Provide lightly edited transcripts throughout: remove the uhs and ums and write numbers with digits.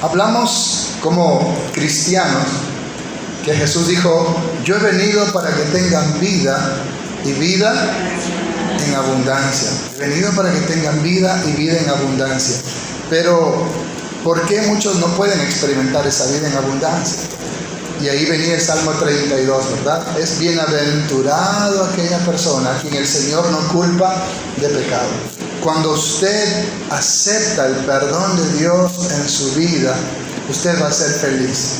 Hablamos como cristianos que Jesús dijo: yo he venido para que tengan vida y vida en abundancia. He venido para que tengan vida y vida en abundancia. Pero ¿por qué muchos no pueden experimentar esa vida en abundancia? Y ahí venía el Salmo 32, ¿verdad? Es bienaventurado aquella persona a quien el Señor no culpa de pecado. Cuando usted acepta el perdón de Dios en su vida, usted va a ser feliz.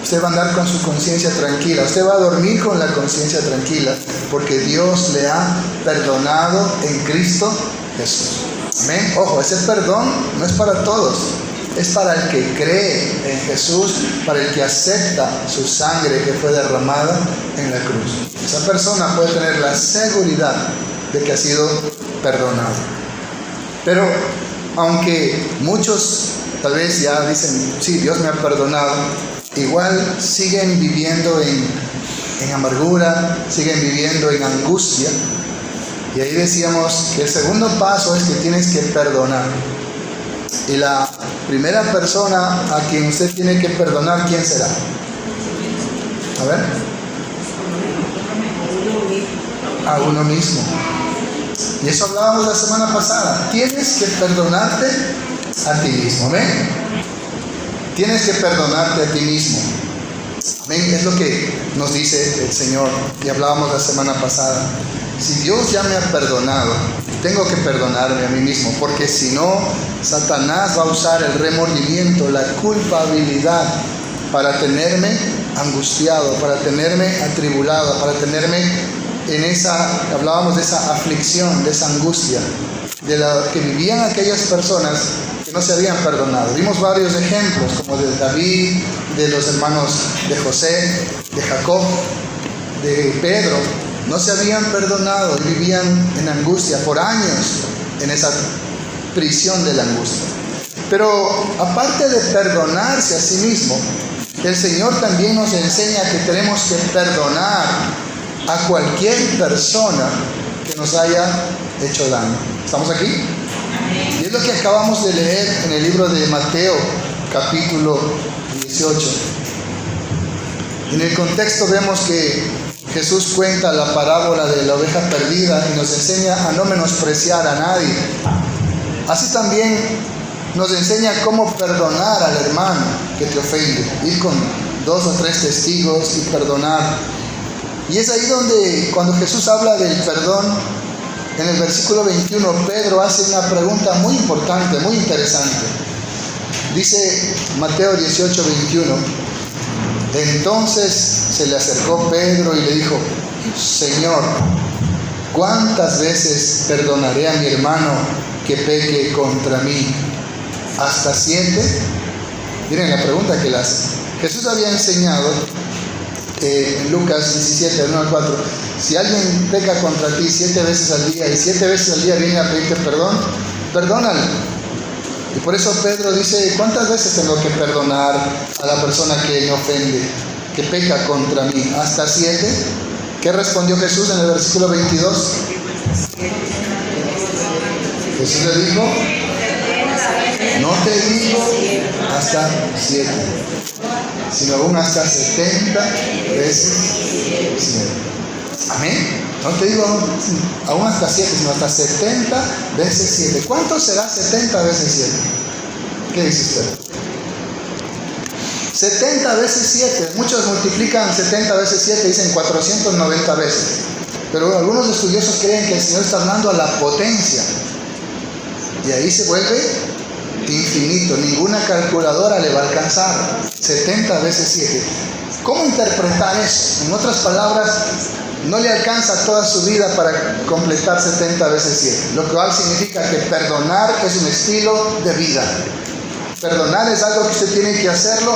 Usted va a andar con su conciencia tranquila. Usted va a dormir con la conciencia tranquila, porque Dios le ha perdonado en Cristo Jesús. Amén. Ojo, ese perdón no es para todos. Es para el que cree en Jesús, para el que acepta su sangre que fue derramada en la cruz. Esa persona puede tener la seguridad de que ha sido perdonado. Pero aunque muchos tal vez ya dicen: sí, Dios me ha perdonado, igual siguen viviendo en amargura, siguen viviendo en angustia. Y ahí decíamos que el segundo paso es que tienes que perdonar. Y la primera persona a quien usted tiene que perdonar, ¿quién será? A ver. A uno mismo. Y eso hablábamos la semana pasada. Tienes que perdonarte a ti mismo. ¿Amén? Tienes que perdonarte a ti mismo. Amén. Es lo que nos dice el Señor. Y hablábamos la semana pasada. Si Dios ya me ha perdonado, tengo que perdonarme a mí mismo, porque si no, Satanás va a usar el remordimiento, la culpabilidad, para tenerme angustiado, para tenerme atribulado, para tenerme en hablábamos de esa aflicción, de esa angustia, de la que vivían aquellas personas que no se habían perdonado. Vimos varios ejemplos, como de David, de los hermanos de José, de Jacob, de Pedro. No se habían perdonado y vivían en angustia por años, en esa prisión de la angustia. Pero aparte de perdonarse a sí mismo, el Señor también nos enseña que tenemos que perdonar a cualquier persona que nos haya hecho daño. ¿Estamos aquí? Y es lo que acabamos de leer en el libro de Mateo, capítulo 18. En el contexto vemos que Jesús cuenta la parábola de la oveja perdida y nos enseña a no menospreciar a nadie. Así también nos enseña cómo perdonar al hermano que te ofende. Ir con 2 o 3 testigos y perdonar. Y es ahí donde, cuando Jesús habla del perdón, en el versículo 21, Pedro hace una pregunta muy importante, muy interesante. Dice Mateo 18, 21. Entonces se le acercó Pedro y le dijo: Señor, ¿cuántas veces perdonaré a mi hermano que peque contra mí? ¿Hasta 7? Miren la pregunta que le hace. Jesús había enseñado en Lucas 17, 1 al 4, si alguien peca contra ti 7 veces al día y 7 veces al día viene a pedirte perdón, perdónale. Y por eso Pedro dice: ¿cuántas veces tengo que perdonar a la persona que me ofende, que peca contra mí? ¿Hasta 7? ¿Qué respondió Jesús en el versículo 22? Jesús le dijo: no te digo hasta 7, sino aún hasta 70 veces 7. Amén. No te digo aún hasta 7, sino hasta 70 veces 7. ¿Cuánto será 70 veces 7? ¿Qué dice usted? 70 veces 7. Muchos multiplican 70 veces 7, dicen 490 veces. Pero algunos estudiosos creen que el Señor está hablando a la potencia. Y ahí se vuelve infinito. Ninguna calculadora le va a alcanzar. 70 veces 7. ¿Cómo interpretar eso? En otras palabras, no le alcanza toda su vida para completar 70 veces 7. Lo cual significa que perdonar es un estilo de vida. Perdonar es algo que usted tiene que hacerlo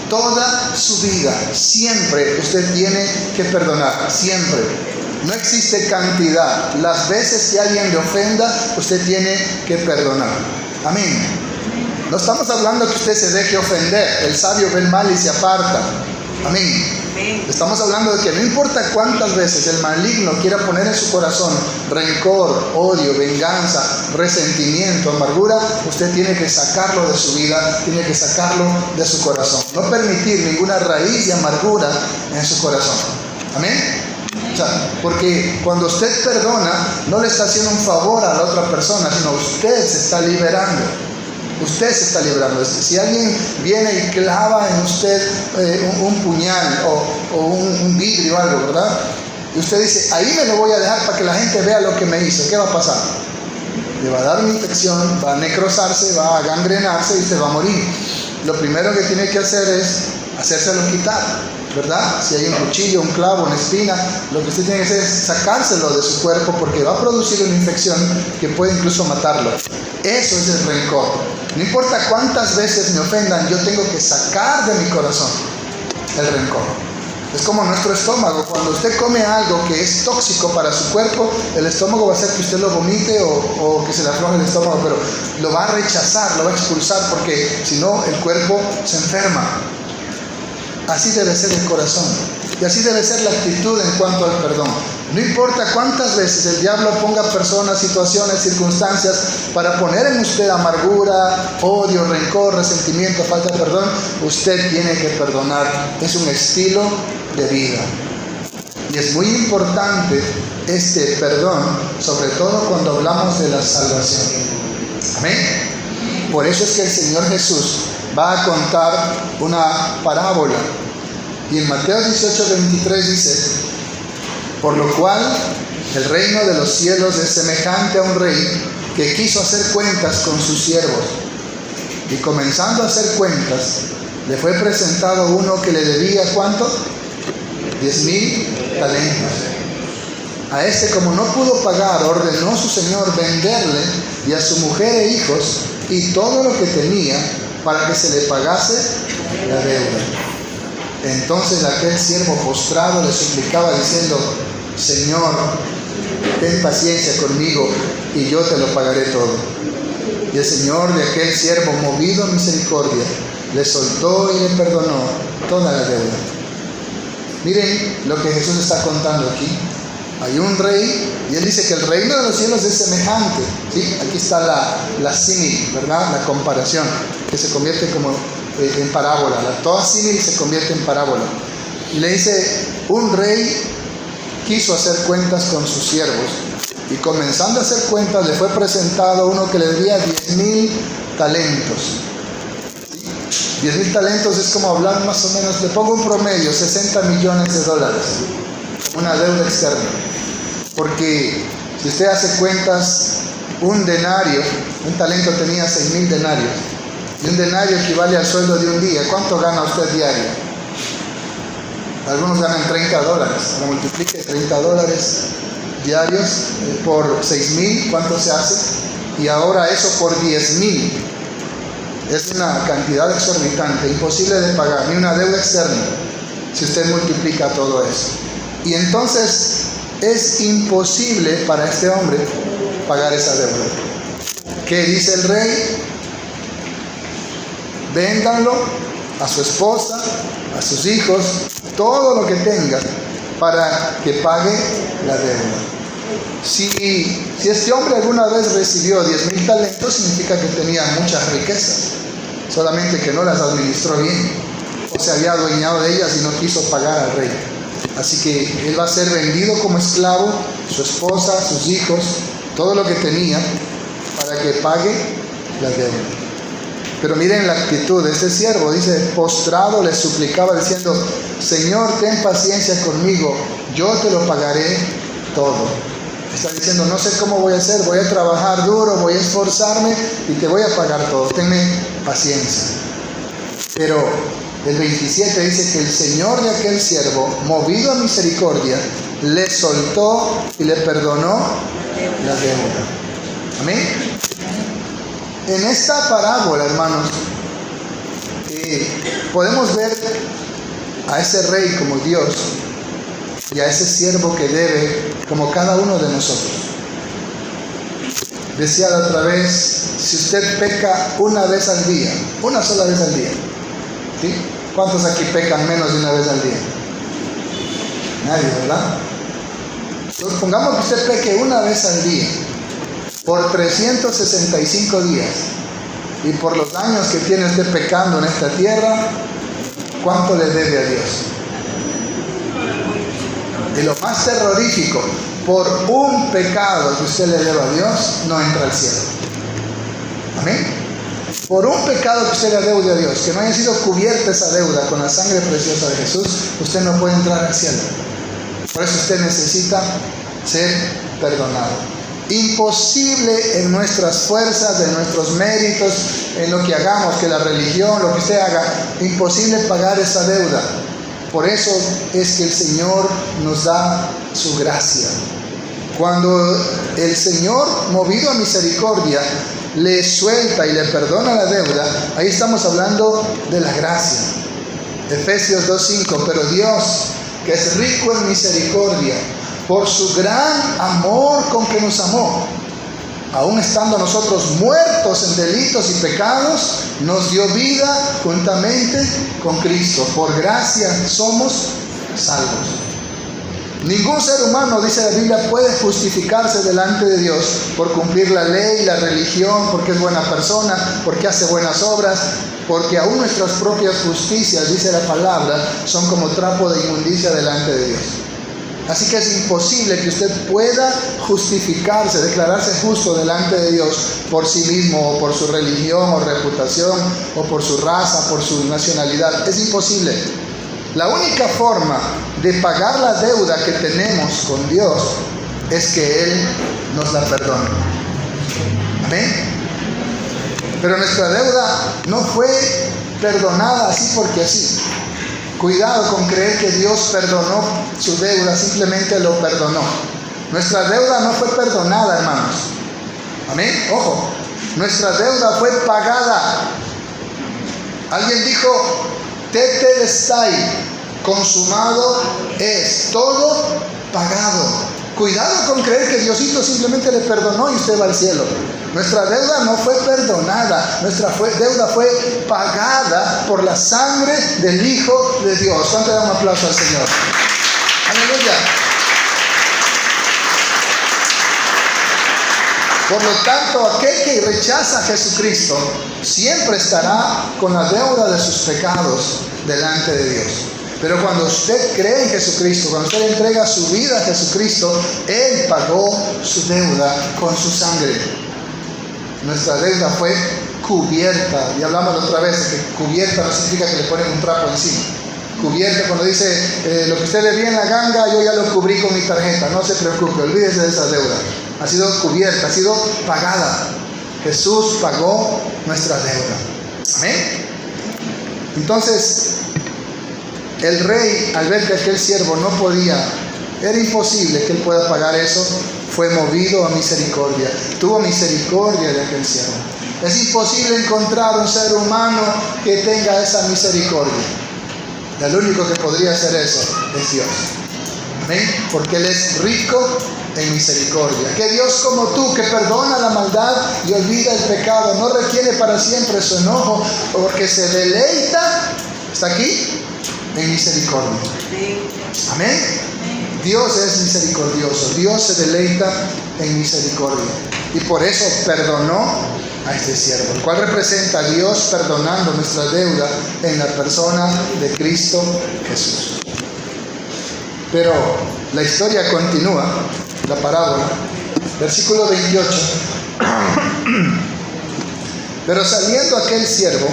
toda su vida. Siempre usted tiene que perdonar. Siempre. No existe cantidad. Las veces que alguien le ofenda, usted tiene que perdonar. Amén. No estamos hablando que usted se deje ofender. El sabio ve el mal y se aparta. Amén. Estamos hablando de que no importa cuántas veces el maligno quiera poner en su corazón rencor, odio, venganza, resentimiento, amargura, usted tiene que sacarlo de su vida, tiene que sacarlo de su corazón. No permitir ninguna raíz de amargura en su corazón. Amén. O sea, porque cuando usted perdona, no le está haciendo un favor a la otra persona, sino usted se está liberando. Usted se está librando. Si alguien viene y clava en usted un puñal o un vidrio o algo, ¿verdad? Y usted dice, ahí me lo voy a dejar para que la gente vea lo que me hizo. ¿Qué va a pasar? Le va a dar una infección, va a necrosarse, va a gangrenarse y usted va a morir. Lo primero que tiene que hacer es hacérselo quitar, ¿verdad? Si hay un cuchillo, un clavo, una espina, lo que usted tiene que hacer es sacárselo de su cuerpo porque va a producir una infección que puede incluso matarlo. Eso es el rencor. No importa cuántas veces me ofendan, yo tengo que sacar de mi corazón el rencor. Es como nuestro estómago. Cuando usted come algo que es tóxico para su cuerpo, el estómago va a hacer que usted lo vomite o que se le afloje el estómago, pero lo va a rechazar, lo va a expulsar porque si no el cuerpo se enferma. Así debe ser el corazón y así debe ser la actitud en cuanto al perdón. No importa cuántas veces el diablo ponga personas, situaciones, circunstancias para poner en usted amargura, odio, rencor, resentimiento, falta de perdón, usted tiene que perdonar. Es un estilo de vida. Y es muy importante este perdón, sobre todo cuando hablamos de la salvación. Amén. Por eso es que el Señor Jesús va a contar una parábola. Y en Mateo 18:23 dice, por lo cual el reino de los cielos es semejante a un rey que quiso hacer cuentas con sus siervos. Y comenzando a hacer cuentas, le fue presentado uno que le debía, ¿cuánto? 10,000 talentos. A este, como no pudo pagar, ordenó su señor venderle y a su mujer e hijos y todo lo que tenía para que se le pagase la deuda. Entonces aquel siervo postrado le suplicaba diciendo, Señor, ten paciencia conmigo y yo te lo pagaré todo. Y el señor de aquel siervo, movido a misericordia, le soltó y le perdonó toda la deuda. Miren lo que Jesús está contando aquí. Hay un rey y él dice que el reino de los cielos es semejante. ¿Sí? Aquí está la símil, ¿verdad? La comparación, que se convierte como en parábola. Toda símil se convierte en parábola. Y le dice, un rey quiso hacer cuentas con sus siervos y comenzando a hacer cuentas le fue presentado uno que le debía 10,000 talentos. ¿Sí? 10,000 talentos es como hablar más o menos, le pongo un promedio, $60 millones, una deuda externa. Porque si usted hace cuentas, un denario, un talento tenía 6,000 denarios, y un denario equivale al sueldo de un día. ¿Cuánto gana usted diario? Algunos ganan $30. Ahora multiplique $30 diarios por 6,000, ¿cuánto se hace? Y ahora eso por 10,000. Es una cantidad exorbitante, imposible de pagar, ni una deuda externa, si usted multiplica todo eso. Y entonces es imposible para este hombre pagar esa deuda. ¿Qué dice el rey? Véndanlo a su esposa, a sus hijos, todo lo que tenga para que pague la deuda. Si este hombre alguna vez recibió 10,000 talentos, significa que tenía muchas riquezas, solamente que no las administró bien, o se había adueñado de ellas y no quiso pagar al rey. Así que él va a ser vendido como esclavo, su esposa, sus hijos, todo lo que tenía, para que pague la deuda. Pero miren la actitud de este siervo, dice, postrado le suplicaba diciendo, Señor, ten paciencia conmigo, yo te lo pagaré todo. Está diciendo, no sé cómo voy a hacer, voy a trabajar duro, voy a esforzarme y te voy a pagar todo, tenme paciencia. Pero el 27 dice que el señor de aquel siervo, movido a misericordia, le soltó y le perdonó la deuda. Amén. En esta parábola, hermanos, podemos ver a ese rey como Dios y a ese siervo que debe como cada uno de nosotros. Decía la otra vez, si usted peca una vez al día, una sola vez al día, ¿sí? ¿Cuántos aquí pecan menos de una vez al día? Nadie, ¿verdad? Entonces, pongamos que usted peque una vez al día, por 365 días, y por los años que tiene usted pecando en esta tierra, ¿cuánto le debe a Dios? Y lo más terrorífico, por un pecado que usted le deba a Dios, no entra al cielo. Amén. Por un pecado que usted le deude a Dios, que no haya sido cubierta esa deuda con la sangre preciosa de Jesús, usted no puede entrar al cielo. Por eso usted necesita ser perdonado. Imposible en nuestras fuerzas, en nuestros méritos, en lo que hagamos, que la religión, lo que usted haga, imposible pagar esa deuda. Por eso es que el Señor nos da su gracia. Cuando el Señor, movido a misericordia, le suelta y le perdona la deuda, ahí estamos hablando de la gracia. Efesios 2:5, pero Dios, que es rico en misericordia, por su gran amor con que nos amó, aun estando nosotros muertos en delitos y pecados, nos dio vida juntamente con Cristo. Por gracia somos salvos. Ningún ser humano, dice la Biblia, puede justificarse delante de Dios por cumplir la ley, la religión, porque es buena persona, porque hace buenas obras, porque aún nuestras propias justicias, dice la palabra, son como trapo de inmundicia delante de Dios. Así que es imposible que usted pueda justificarse, declararse justo delante de Dios por sí mismo, o por su religión, o reputación, o por su raza, por su nacionalidad. Es imposible. La única forma de pagar la deuda que tenemos con Dios es que Él nos la perdone. Amén. Pero nuestra deuda no fue perdonada así porque así. Cuidado con creer que Dios perdonó su deuda, simplemente lo perdonó. Nuestra deuda no fue perdonada, hermanos. Amén. Ojo, nuestra deuda fue pagada. Alguien dijo, tetelestai, consumado es, todo pagado. Cuidado con creer que Diosito simplemente le perdonó y usted va al cielo. Nuestra deuda no fue perdonada, nuestra deuda fue pagada por la sangre del Hijo de Dios. ¿Cuánto le da un aplauso al Señor? Aleluya. Por lo tanto, aquel que rechaza a Jesucristo siempre estará con la deuda de sus pecados delante de Dios. Pero cuando usted cree en Jesucristo, cuando usted entrega su vida a Jesucristo, Él pagó su deuda con su sangre. Nuestra deuda fue cubierta. Y hablamos la otra vez que cubierta no significa que le ponen un trapo encima. Cubierta cuando dice, lo que usted debía en la ganga, yo ya lo cubrí con mi tarjeta. No se preocupe, olvídese de esa deuda. Ha sido cubierta, ha sido pagada. Jesús pagó nuestra deuda. Amén. Entonces, el rey, al ver que aquel siervo no podía, era imposible que él pueda pagar eso, fue movido a misericordia. Tuvo misericordia de aquel siervo. Es imposible encontrar un ser humano que tenga esa misericordia. El único que podría hacer eso es Dios. Amén. Porque Él es rico en misericordia. Que Dios como tú, que perdona la maldad y olvida el pecado, no retiene para siempre su enojo, porque se deleita, ¿está aquí?, en misericordia. Amén. Dios es misericordioso. Dios se deleita en misericordia. Y por eso perdonó a este siervo, el cual representa a Dios perdonando nuestra deuda en la persona de Cristo Jesús. Pero la historia continúa, la parábola, versículo 28. Pero saliendo aquel siervo,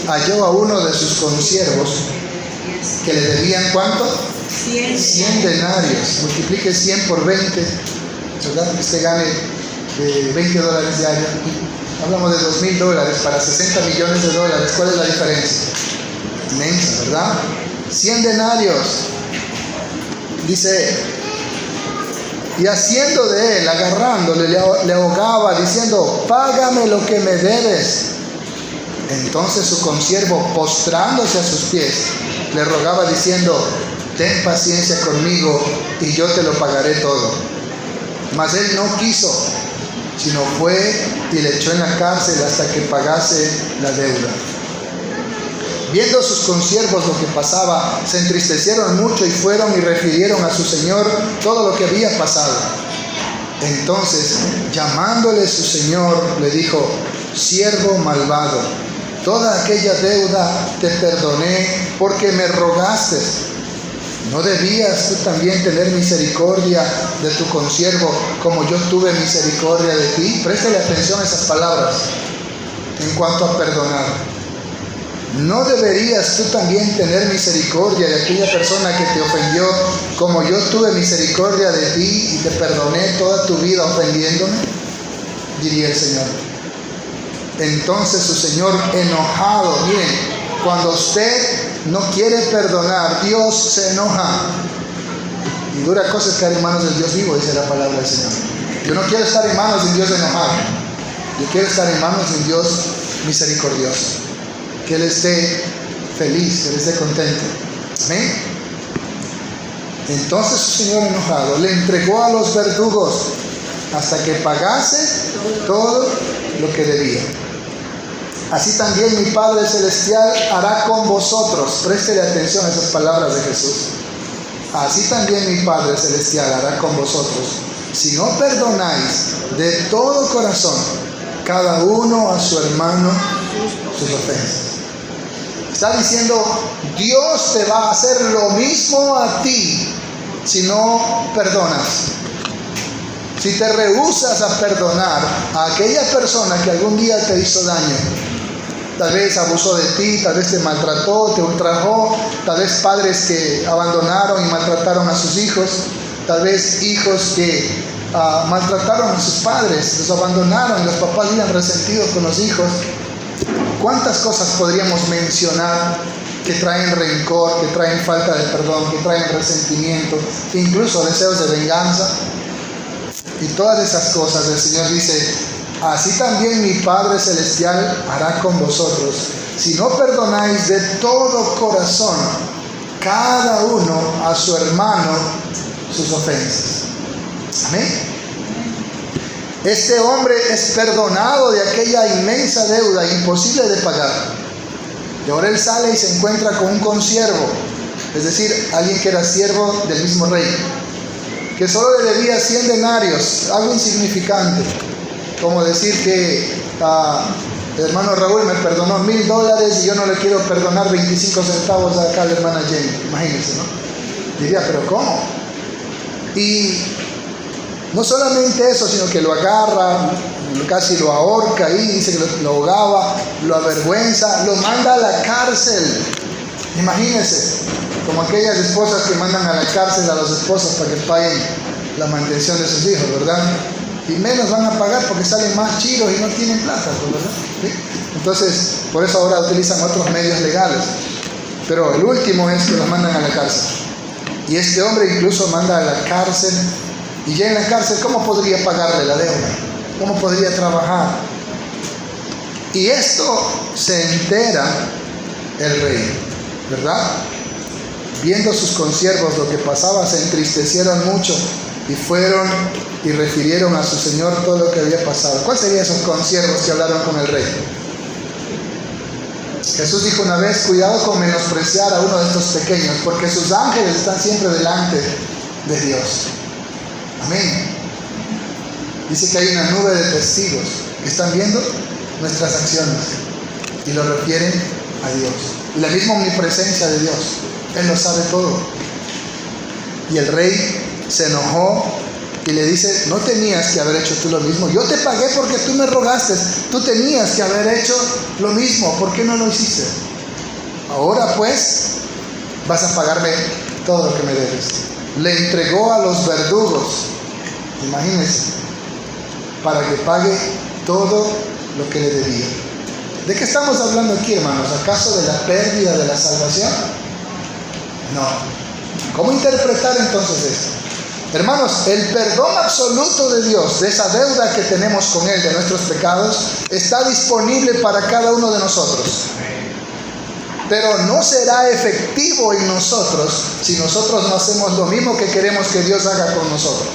halló a uno de sus consiervos que le debían, ¿cuánto? 100 denarios. Multiplique 100 por 20, ¿verdad? Que usted gane $20 diarios. Hablamos de $2,000 para $60 millones. ¿Cuál es la diferencia? Inmensa, ¿verdad? 100 denarios. Dice, y haciendo de él, agarrándole, le ahogaba, diciendo, págame lo que me debes. Entonces su consiervo, postrándose a sus pies, le rogaba diciendo, ten paciencia conmigo y yo te lo pagaré todo. Mas él no quiso, sino fue y le echó en la cárcel hasta que pagase la deuda. Viendo sus consiervos lo que pasaba, se entristecieron mucho y fueron y refirieron a su señor todo lo que había pasado. Entonces, llamándole su señor, le dijo: siervo malvado, toda aquella deuda te perdoné porque me rogaste. ¿No debías tú también tener misericordia de tu consiervo como yo tuve misericordia de ti? Préstale atención a esas palabras en cuanto a perdonar. ¿No deberías tú también tener misericordia de aquella persona que te ofendió como yo tuve misericordia de ti y te perdoné toda tu vida ofendiéndome? Diría el Señor. Entonces su Señor, enojado, miren, cuando usted no quiere perdonar, Dios se enoja. Y dura cosa estar en manos del Dios vivo, dice la palabra del Señor. Yo no quiero estar en manos de un Dios enojado. Yo quiero estar en manos de un Dios misericordioso. Que Él esté feliz, que Él esté contento. Amén. Entonces su Señor, enojado, le entregó a los verdugos hasta que pagase todo lo que debía. Así también mi Padre Celestial hará con vosotros. Préstele atención a esas palabras de Jesús. Así también mi Padre Celestial hará con vosotros, si no perdonáis de todo corazón cada uno a su hermano sus ofensas. Está diciendo, Dios te va a hacer lo mismo a ti si no perdonas. Si te rehusas a perdonar a aquella persona que algún día te hizo daño, tal vez abusó de ti, tal vez te maltrató, te ultrajó, tal vez padres que abandonaron y maltrataron a sus hijos, tal vez hijos que maltrataron a sus padres, los abandonaron y los papás viven resentidos con los hijos. ¿Cuántas cosas podríamos mencionar que traen rencor, que traen falta de perdón, que traen resentimiento, que incluso deseos de venganza? Y todas esas cosas el Señor dice, así también mi Padre Celestial hará con vosotros, si no perdonáis de todo corazón cada uno a su hermano sus ofensas. Amén. Este hombre es perdonado de aquella inmensa deuda imposible de pagar. Y ahora él sale y se encuentra con un consiervo, es decir, alguien que era siervo del mismo rey, que solo le debía 100 denarios, algo insignificante, como decir que el hermano Raúl me perdonó $1,000 y yo no le quiero perdonar 25 centavos acá a la hermana Jenny. Imagínense, ¿no? Diría, pero ¿cómo? Y no solamente eso, sino que lo agarra, casi lo ahorca ahí, dice que lo ahogaba, lo avergüenza, lo manda a la cárcel. Imagínense, como aquellas esposas que mandan a la cárcel a los esposos para que paguen la mantención de sus hijos, ¿verdad? Y menos van a pagar porque salen más chiros y no tienen plata, ¿verdad? ¿Sí? Entonces, por eso ahora utilizan otros medios legales. Pero el último es que los mandan a la cárcel. Y este hombre incluso manda a la cárcel. Y ya en la cárcel, ¿cómo podría pagarle la deuda? ¿Cómo podría trabajar? Y esto se entera el rey, ¿verdad? Viendo sus consiervos lo que pasaba, se entristecieron mucho y fueron y refirieron a su señor todo lo que había pasado. ¿Cuáles serían esos consiervos que hablaron con el rey? Jesús dijo una vez, cuidado con menospreciar a uno de estos pequeños, porque sus ángeles están siempre delante de Dios. Amén. Dice que hay una nube de testigos que están viendo nuestras acciones y lo refieren a Dios. Y la misma omnipresencia de Dios, Él lo sabe todo. Y el rey se enojó y le dice, no tenías que haber hecho tú lo mismo. Yo te pagué porque tú me rogaste. Tú tenías que haber hecho lo mismo. ¿Por qué no lo hiciste? Ahora pues vas a pagarme todo lo que me debes. Le entregó a los verdugos, imagínense, para que pague todo lo que le debía. ¿De qué estamos hablando aquí, hermanos? ¿Acaso de la pérdida de la salvación? No. ¿Cómo interpretar entonces esto? Hermanos, el perdón absoluto de Dios, de esa deuda que tenemos con Él, de nuestros pecados, está disponible para cada uno de nosotros. Pero no será efectivo en nosotros si nosotros no hacemos lo mismo que queremos que Dios haga con nosotros.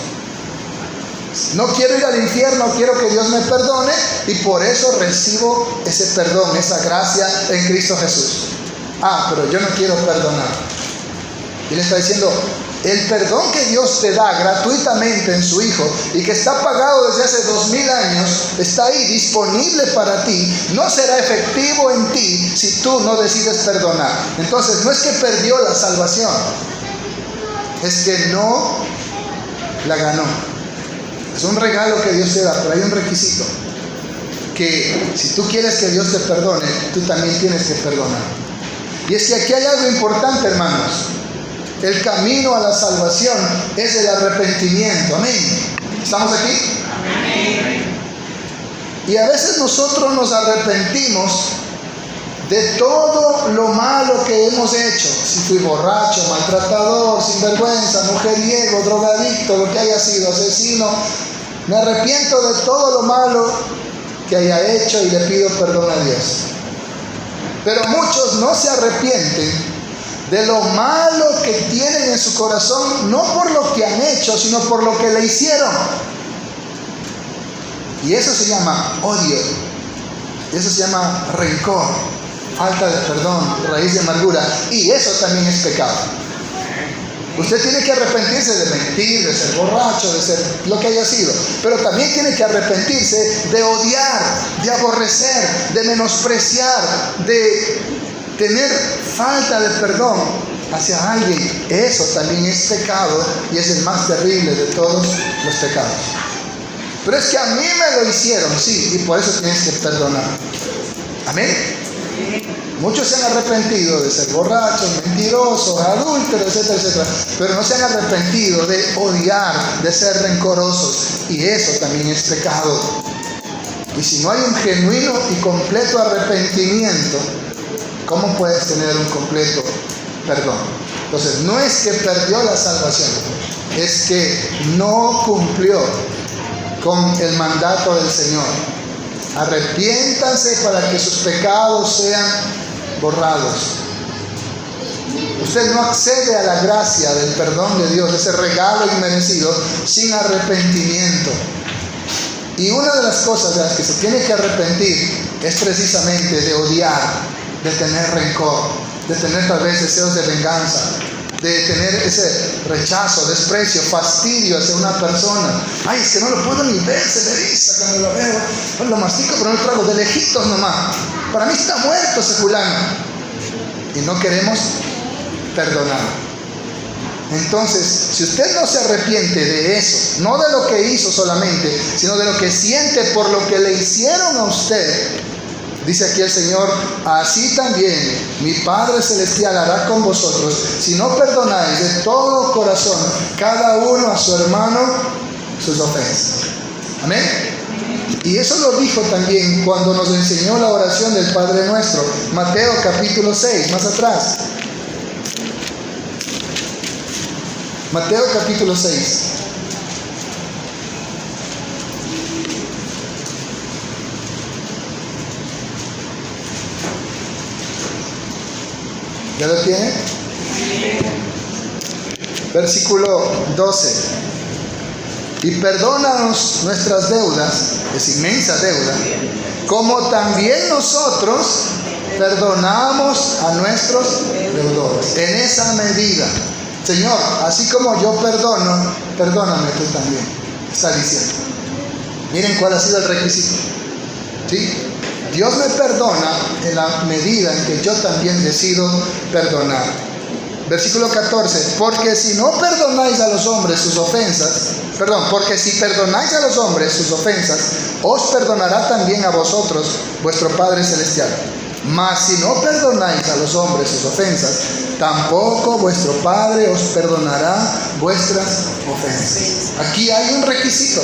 No quiero ir al infierno, quiero que Dios me perdone y por eso recibo ese perdón, esa gracia en Cristo Jesús. pero yo no quiero perdonar. Y le está diciendo, el perdón que Dios te da gratuitamente en su Hijo y que está pagado desde hace 2000 años, está ahí disponible para ti, no será efectivo en ti si tú no decides perdonar. Entonces no es que perdió la salvación, es que no la ganó. Es un regalo que Dios te da, pero hay un requisito, que si tú quieres que Dios te perdone, tú también tienes que perdonar. Y es que aquí hay algo importante, hermanos. El camino a la salvación es el arrepentimiento. Amén. ¿Estamos aquí? Amén. Y a veces nosotros nos arrepentimos de todo lo malo que hemos hecho. Si fui borracho, maltratador, sinvergüenza, mujeriego, drogadicto, lo que haya sido, asesino, me arrepiento de todo lo malo que haya hecho y le pido perdón a Dios. Pero muchos no se arrepienten de lo malo que tienen en su corazón, no por lo que han hecho, sino por lo que le hicieron. Y eso se llama odio, eso se llama rencor, falta de perdón, raíz de amargura, y eso también es pecado. Usted tiene que arrepentirse de mentir, de ser borracho, de ser lo que haya sido, pero también tiene que arrepentirse de odiar, de aborrecer, de menospreciar, de tener falta de perdón hacia alguien. Eso también es pecado y es el más terrible de todos los pecados. Pero es que a mí me lo hicieron, sí, y por eso tienes que perdonar. Amén. Muchos se han arrepentido de ser borrachos, mentirosos, adúlteros, etcétera, etcétera, pero no se han arrepentido de odiar, de ser rencorosos, y eso también es pecado. Y si no hay un genuino y completo arrepentimiento, ¿cómo puedes tener un completo perdón? Entonces, no es que perdió la salvación, es que no cumplió con el mandato del Señor. Arrepiéntanse para que sus pecados sean borrados. Usted no accede a la gracia del perdón de Dios, ese regalo inmerecido, sin arrepentimiento. Y una de las cosas de las que se tiene que arrepentir es precisamente de odiar, de tener rencor, de tener tal vez deseos de venganza, de tener ese rechazo, desprecio, fastidio hacia una persona. Ay, es que no lo puedo ni ver, se me eriza cuando lo veo. Bueno, lo mastico, pero no lo trago, de lejitos nomás. Para mí está muerto ese fulano. Y no queremos perdonar. Entonces, si usted no se arrepiente de eso, no de lo que hizo solamente, sino de lo que siente por lo que le hicieron a usted, dice aquí el Señor, así también mi Padre Celestial hará con vosotros, si no perdonáis de todo corazón cada uno a su hermano sus ofensas. Amén. Y eso lo dijo también cuando nos enseñó la oración del Padre Nuestro, Mateo capítulo 6, más atrás. Mateo capítulo 6. ¿Ya lo tiene? Versículo 12. Y perdónanos nuestras deudas, es inmensa deuda, como también nosotros perdonamos a nuestros deudores. En esa medida, Señor, así como yo perdono, perdóname tú también. Está diciendo. Miren cuál ha sido el requisito. ¿Sí? Dios me perdona en la medida en que yo también decido perdonar. Versículo 14. Porque si no perdonáis a los hombres sus ofensas, porque si perdonáis a los hombres sus ofensas, os perdonará también a vosotros vuestro Padre Celestial. Mas si no perdonáis a los hombres sus ofensas, tampoco vuestro Padre os perdonará vuestras ofensas. Aquí hay un requisito.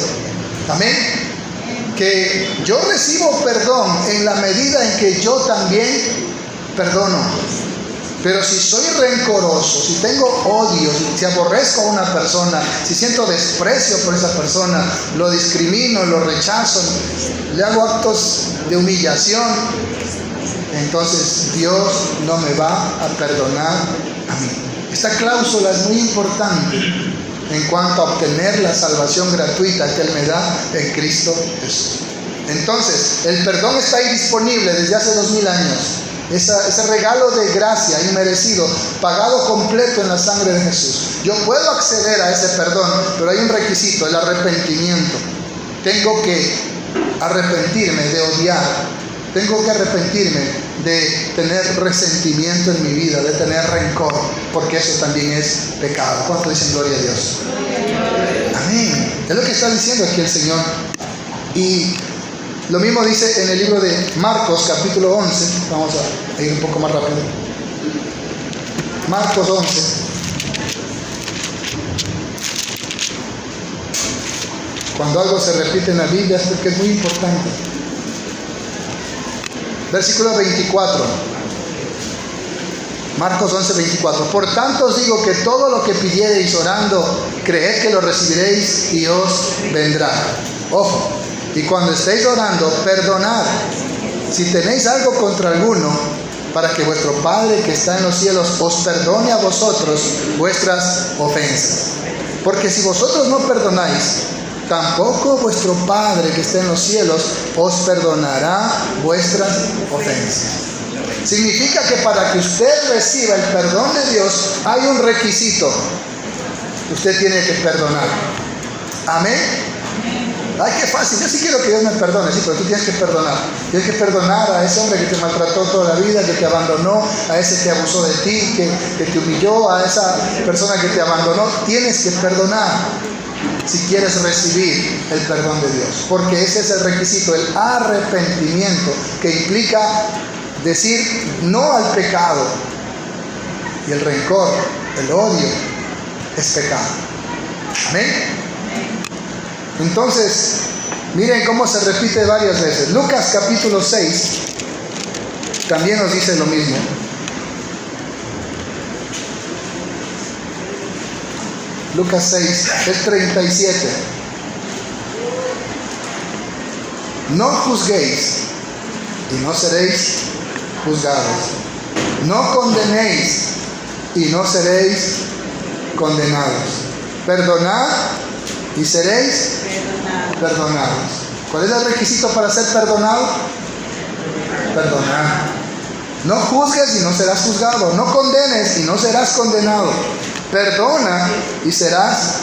Amén. Que yo recibo perdón en la medida en que yo también perdono. Pero si soy rencoroso, si tengo odio, si aborrezco a una persona, si siento desprecio por esa persona, lo discrimino, lo rechazo, le hago actos de humillación, entonces Dios no me va a perdonar a mí. Esta cláusula es muy importante en cuanto a obtener la salvación gratuita que Él me da en Cristo Jesús. Entonces, el perdón está ahí disponible desde hace 2000 años. ese regalo de gracia inmerecido, pagado completo en la sangre de Jesús. Yo puedo acceder a ese perdón, pero hay un requisito, el arrepentimiento. Tengo que arrepentirme de odiar, tengo que arrepentirme de tener resentimiento en mi vida, de tener rencor, porque eso también es pecado. ¿Cuánto dicen gloria a Dios? Amén. Es lo que está diciendo aquí el Señor. Y lo mismo dice en el libro de Marcos, capítulo 11. Vamos a ir un poco más rápido. Marcos 11. Cuando algo se repite en la Biblia es porque es muy importante. Versículo 24. Marcos 11, 24. Por tanto os digo que todo lo que pidiereis orando, creed que lo recibiréis y os vendrá. Ojo. Y cuando estéis orando, perdonad si tenéis algo contra alguno, para que vuestro Padre que está en los cielos os perdone a vosotros vuestras ofensas. Porque si vosotros no perdonáis, tampoco vuestro Padre que está en los cielos os perdonará vuestras ofensas. Significa que para que usted reciba el perdón de Dios hay un requisito. Usted tiene que perdonar. Amén. Ay, qué fácil, yo sí quiero que Dios me perdone, sí, pero tú tienes que perdonar. Tienes que perdonar a ese hombre que te maltrató toda la vida, que te abandonó, a ese que abusó de ti, que te humilló, a esa persona que te abandonó. Tienes que perdonar si quieres recibir el perdón de Dios, porque ese es el requisito, el arrepentimiento, que implica decir no al pecado. Y el rencor, el odio, es pecado. Amén. Entonces, miren cómo se repite varias veces. Lucas capítulo 6 también nos dice lo mismo. Lucas 6, el 37. No juzguéis y no seréis juzgados. No condenéis y no seréis condenados. Perdonad y seréis perdonados. ¿Cuál es el requisito para ser perdonado? Perdonar. No juzgues y no serás juzgado. No condenes y no serás condenado. Perdona y serás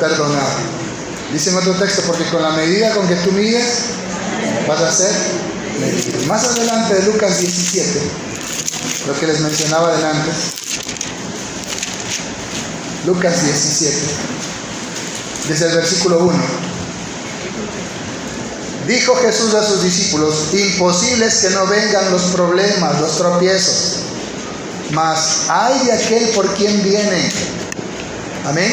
perdonado. Dice en otro texto, porque con la medida con que tú mides vas a ser medido. Más adelante de Lucas 17, lo que les mencionaba adelante. Lucas 17. Desde el versículo 1. Dijo Jesús a sus discípulos: imposible es que no vengan los problemas, los tropiezos, mas ay de aquel por quien vienen. Amén.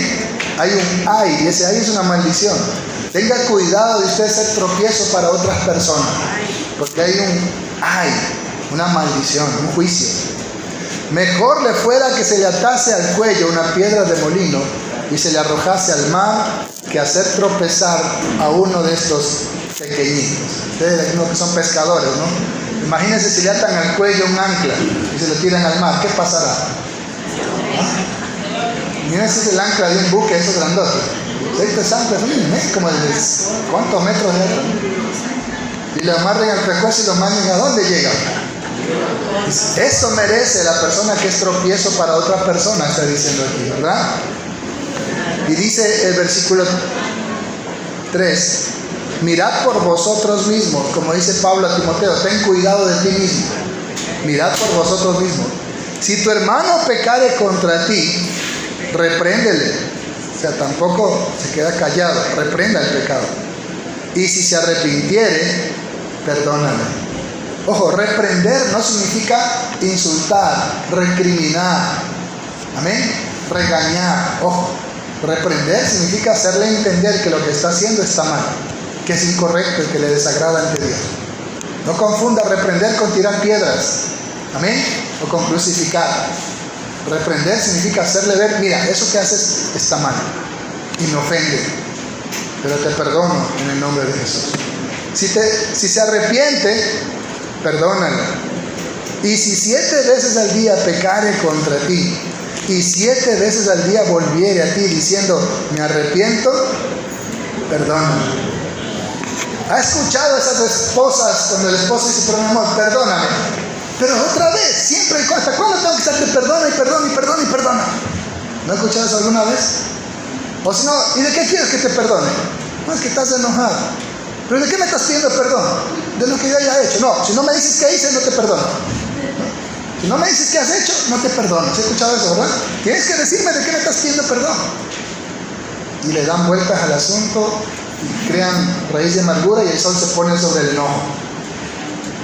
Hay un ay, y ese ay es una maldición. Tenga cuidado de usted ser tropiezo para otras personas, porque hay un ay, una maldición, un juicio. Mejor le fuera que se le atase al cuello una piedra de molino y se le arrojase al mar, que hacer tropezar a uno de estos pequeñitos. Ustedes que son pescadores, ¿no? Imagínense si le atan al cuello un ancla y se lo tiran al mar, ¿qué pasará? Imagínense el ancla de un buque, esos grandotes. Estos anclas son inmensos, como de ¿cuántos metros de alto? Y lo amarren al pescuezo y lo manden, ¿a dónde llegan? Eso merece la persona que es tropiezo para otra persona, está diciendo aquí, ¿verdad? Y dice el versículo 3: mirad por vosotros mismos, como dice Pablo a Timoteo, ten cuidado de ti mismo. Mirad por vosotros mismos. Si tu hermano pecare contra ti, repréndele. O sea, tampoco se queda callado, reprenda el pecado. Y si se arrepintiere, perdónale. Ojo, reprender no significa insultar, recriminar. Amén. Regañar. Ojo. Reprender significa hacerle entender que lo que está haciendo está mal, que es incorrecto y que le desagrada ante Dios. No confunda reprender con tirar piedras, amén, o con crucificar. Reprender significa hacerle ver: mira, eso que haces está mal y me ofende, pero te perdono en el nombre de Jesús. Si se arrepiente, perdónale. Y si 7 veces al día pecare contra ti, y 7 veces al día volviere a ti diciendo: me arrepiento, perdóname. ¿Ha escuchado a esas esposas cuando el esposo dice: pero mi amor, perdóname? Pero otra vez, siempre, ¿hasta cuándo tengo que estar te perdona y perdona y perdona y perdona? ¿No has escuchado eso alguna vez? O si no, ¿y de qué quieres que te perdone? No, es que estás enojado. ¿Pero de qué me estás pidiendo perdón? De lo que yo haya hecho. No, si no me dices qué hice, no te perdono. Si no me dices qué has hecho, no te perdono. ¿Has escuchado eso, verdad? Tienes que decirme de qué me estás pidiendo perdón. Y le dan vueltas al asunto y crean raíz de amargura y el sol se pone sobre el enojo.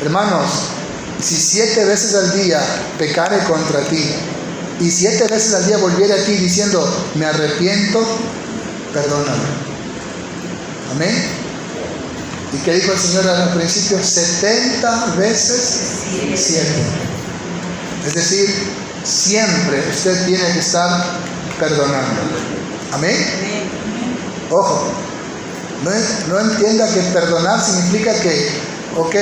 Hermanos, si 7 veces al día pecare contra ti y 7 veces al día volviere a ti diciendo me arrepiento, perdóname. Amén. ¿Y qué dijo el Señor al principio? 70 veces 7. Es decir, siempre usted tiene que estar perdonando. Amén. Ojo, no entienda que perdonar significa que, ok,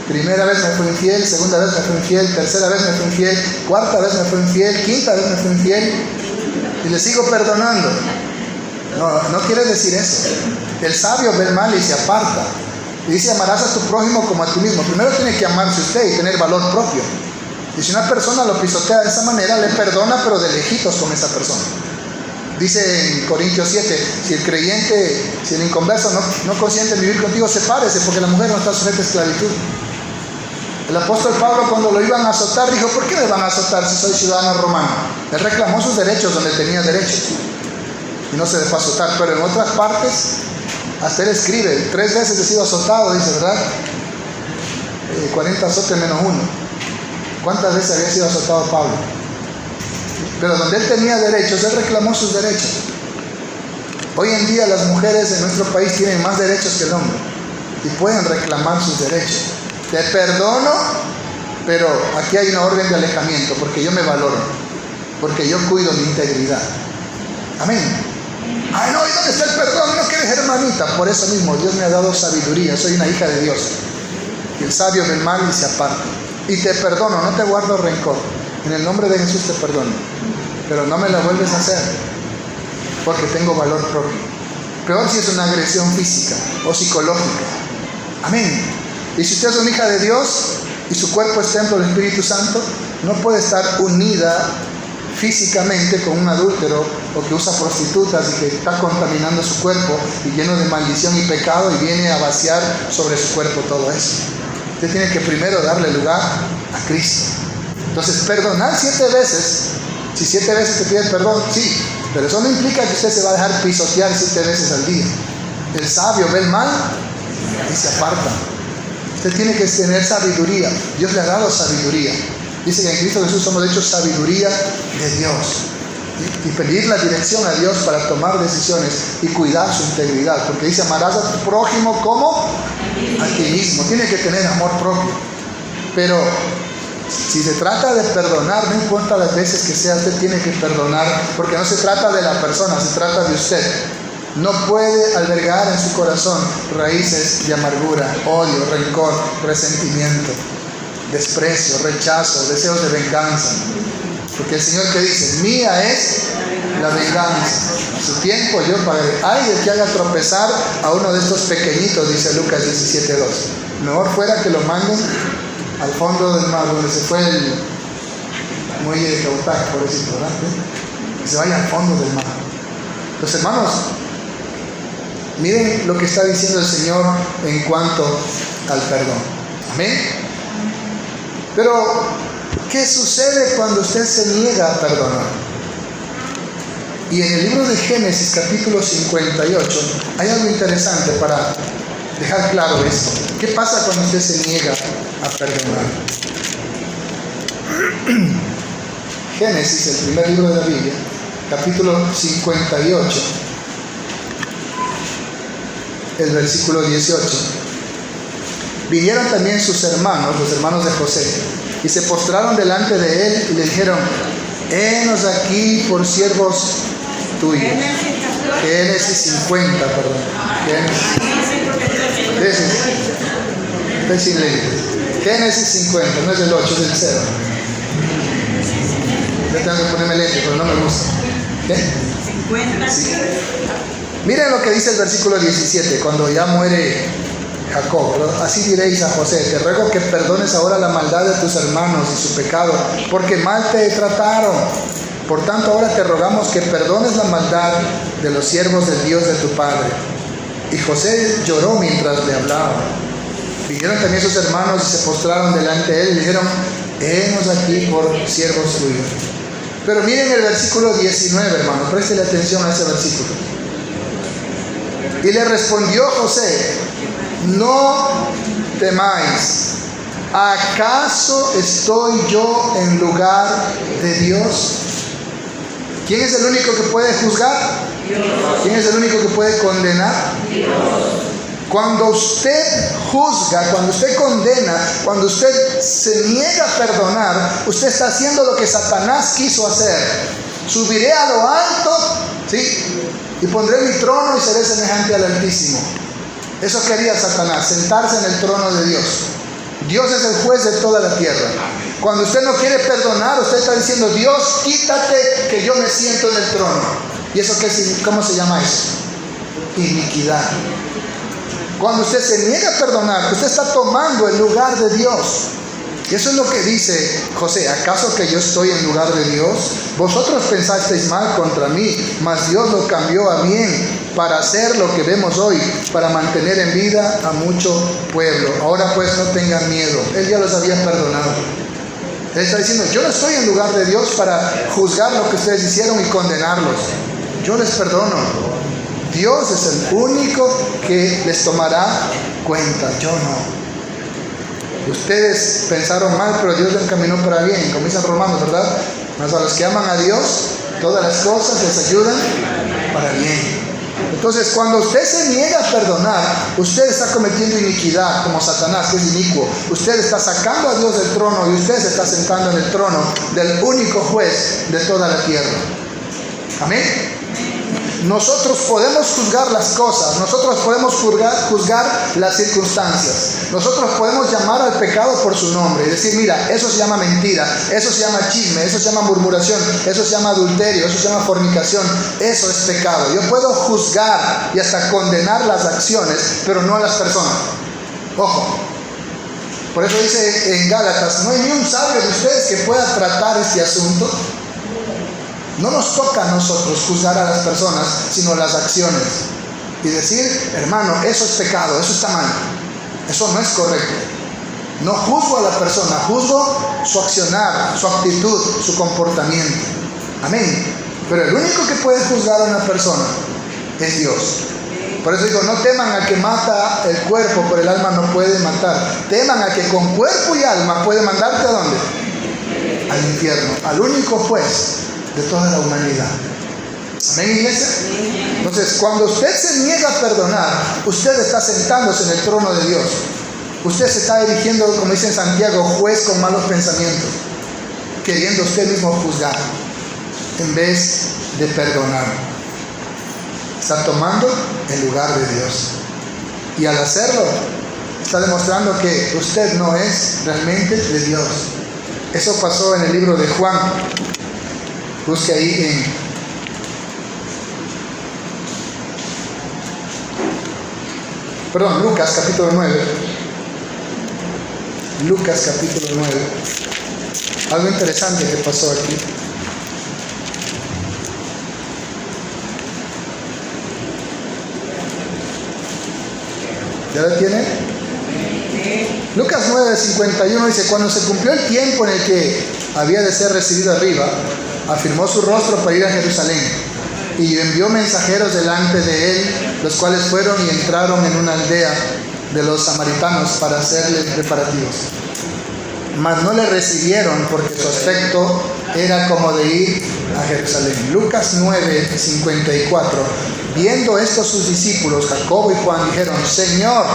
primera vez me fui infiel, segunda vez me fui infiel, tercera vez me fui infiel, cuarta vez me fui infiel, quinta vez me fui infiel y le sigo perdonando. No quiere decir eso. El sabio ve el mal y se aparta. Y dice, amarás a tu prójimo como a ti mismo. Primero tiene que amarse usted y tener valor propio. Y si una persona lo pisotea de esa manera, le perdona, pero de lejitos con esa persona. Dice en Corintios 7, si el creyente, si el inconverso no consiente en vivir contigo, sepárese, porque la mujer no está sujeta a esclavitud. El apóstol Pablo, cuando lo iban a azotar, dijo, ¿por qué me van a azotar si soy ciudadano romano? Él reclamó sus derechos donde tenía derechos y no se dejó azotar. Pero en otras partes, hasta él escribe, 3 veces he sido azotado, dice, ¿verdad? 40 azotes menos 1. ¿Cuántas veces había sido azotado Pablo? Pero donde él tenía derechos, él reclamó sus derechos. Hoy en día las mujeres en nuestro país tienen más derechos que el hombre y pueden reclamar sus derechos. Te perdono, pero aquí hay una orden de alejamiento, porque yo me valoro, porque yo cuido mi integridad. Amén. Ay, no, ¿y dónde está el perdón? No quieres, hermanita. Por eso mismo, Dios me ha dado sabiduría. Soy una hija de Dios. Y el sabio ve el mal y se aparta. Y te perdono, no te guardo rencor. En el nombre de Jesús te perdono. Pero no me la vuelves a hacer, porque tengo valor propio. Peor si es una agresión física o psicológica. Amén. Y si usted es una hija de Dios y su cuerpo es templo del Espíritu Santo, no puede estar unida físicamente con un adúltero o que usa prostitutas y que está contaminando su cuerpo y lleno de maldición y pecado y viene a vaciar sobre su cuerpo todo eso. Usted tiene que primero darle lugar a Cristo. Entonces, perdonar 7 veces, si 7 veces te pide perdón, sí, pero eso no implica que usted se va a dejar pisotear 7 veces al día. El sabio ve el mal y se aparta. Usted tiene que tener sabiduría. Dios le ha dado sabiduría. Dice que en Cristo Jesús somos hechos sabiduría de Dios. Y pedir la dirección a Dios para tomar decisiones y cuidar su integridad. Porque dice, amarás a tu prójimo como a ti mismo. Tiene que tener amor propio. Pero si se trata de perdonar, no importa las veces que sea, usted tiene que perdonar. Porque no se trata de la persona, se trata de usted. No puede albergar en su corazón raíces de amargura, odio, rencor, resentimiento, desprecio, rechazo, deseos de venganza. Porque el Señor que dice, mía es la venganza, a su tiempo yo pagaré. Ay del que haga tropezar a uno de estos pequeñitos, dice Lucas 17:2. Mejor fuera que lo manden al fondo del mar, donde se fue el muelle de Cautac, por decirlo, ¿verdad? Que se vaya al fondo del mar. Los hermanos, miren lo que está diciendo el Señor en cuanto al perdón. Amén. Pero, ¿qué sucede cuando usted se niega a perdonar? Y en el libro de Génesis, capítulo 58, hay algo interesante para dejar claro esto. ¿Qué pasa cuando usted se niega a perdonar? Génesis, el primer libro de la Biblia, capítulo 58, el versículo 18. Vinieron también sus hermanos, los hermanos de José, y se postraron delante de él y le dijeron, henos aquí por siervos tuyos. Génesis 50, perdón. Génesis 50, no es del 8, es del 0. Yo tengo que ponerme lente, pero no me gusta. ¿Qué? 50. Sí. Miren lo que dice el versículo 17, cuando ya muere Jacob, pero así diréis a José: te ruego que perdones ahora la maldad de tus hermanos y su pecado, porque mal te trataron. Por tanto, ahora te rogamos que perdones la maldad de los siervos del Dios de tu padre. Y José lloró mientras le hablaba. Vinieron también sus hermanos y se postraron delante de él y dijeron: henos aquí por siervos tuyos. Pero miren el versículo 19, hermano, préstele atención a ese versículo. Y le respondió José: no temáis, ¿acaso estoy yo en lugar de Dios? ¿Quién es el único que puede juzgar? Dios. ¿Quién es el único que puede condenar? Dios. Cuando usted juzga, cuando usted condena, cuando usted se niega a perdonar, usted está haciendo lo que Satanás quiso hacer. Subiré a lo alto, ¿sí?, y pondré mi trono y seré semejante al Altísimo. Eso quería Satanás, sentarse en el trono de Dios. Dios es el juez de toda la tierra. Cuando usted no quiere perdonar, usted está diciendo: Dios, quítate que yo me siento en el trono. ¿Y eso cómo se llama eso? Iniquidad. Cuando usted se niega a perdonar, usted está tomando el lugar de Dios. Y eso es lo que dice José: ¿acaso que yo estoy en lugar de Dios? Vosotros pensasteis mal contra mí, mas Dios lo cambió a bien para hacer lo que vemos hoy, para mantener en vida a mucho pueblo. Ahora pues no tengan miedo. Él ya los había perdonado. Él está diciendo: yo no estoy en lugar de Dios para juzgar lo que ustedes hicieron y condenarlos. Yo les perdono. Dios es el único que les tomará cuenta, yo no. Ustedes pensaron mal, pero Dios lo encaminó para bien, como dicen Romanos, ¿verdad? Mas a los que aman a Dios, todas las cosas les ayudan para bien. Entonces, cuando usted se niega a perdonar, usted está cometiendo iniquidad, como Satanás, que es inicuo. Usted está sacando a Dios del trono y usted se está sentando en el trono del único juez de toda la tierra. Amén. Nosotros podemos juzgar las cosas, nosotros podemos juzgar las circunstancias, nosotros podemos llamar al pecado por su nombre y decir: mira, eso se llama mentira, eso se llama chisme, eso se llama murmuración, eso se llama adulterio, eso se llama fornicación, eso es pecado. Yo puedo juzgar y hasta condenar las acciones, pero no a las personas. Ojo, por eso dice en Gálatas: no hay ni un sabio de ustedes que pueda tratar este asunto. No nos toca a nosotros juzgar a las personas, sino las acciones. Y decir: hermano, eso es pecado, eso está mal, eso no es correcto. No juzgo a la persona, juzgo su accionar, su actitud, su comportamiento. Amén. Pero el único que puede juzgar a una persona es Dios. Por eso digo: no teman al que mata el cuerpo, pero el alma no puede matar. Teman al que con cuerpo y alma puede mandarte ¿a dónde? Al infierno, al único juez de toda la humanidad. ¿Amén, iglesia? Entonces, cuando usted se niega a perdonar, usted está sentándose en el trono de Dios. Usted se está erigiendo, como dice en Santiago, juez con malos pensamientos, queriendo usted mismo juzgar en vez de perdonar. Está tomando el lugar de Dios, y al hacerlo está demostrando que usted no es realmente de Dios. Eso pasó en el libro de Juan. Busque ahí en Lucas capítulo 9. Lucas capítulo 9. Algo interesante que pasó aquí. ¿Ya lo tiene? Lucas 9:51 dice: cuando se cumplió el tiempo en el que había de ser recibido arriba, afirmó su rostro para ir a Jerusalén, y envió mensajeros delante de él, los cuales fueron y entraron en una aldea de los samaritanos para hacerles preparativos. Mas no le recibieron, porque su aspecto era como de ir a Jerusalén. Lucas 9:54. Viendo esto sus discípulos, Jacobo y Juan, dijeron: Señor,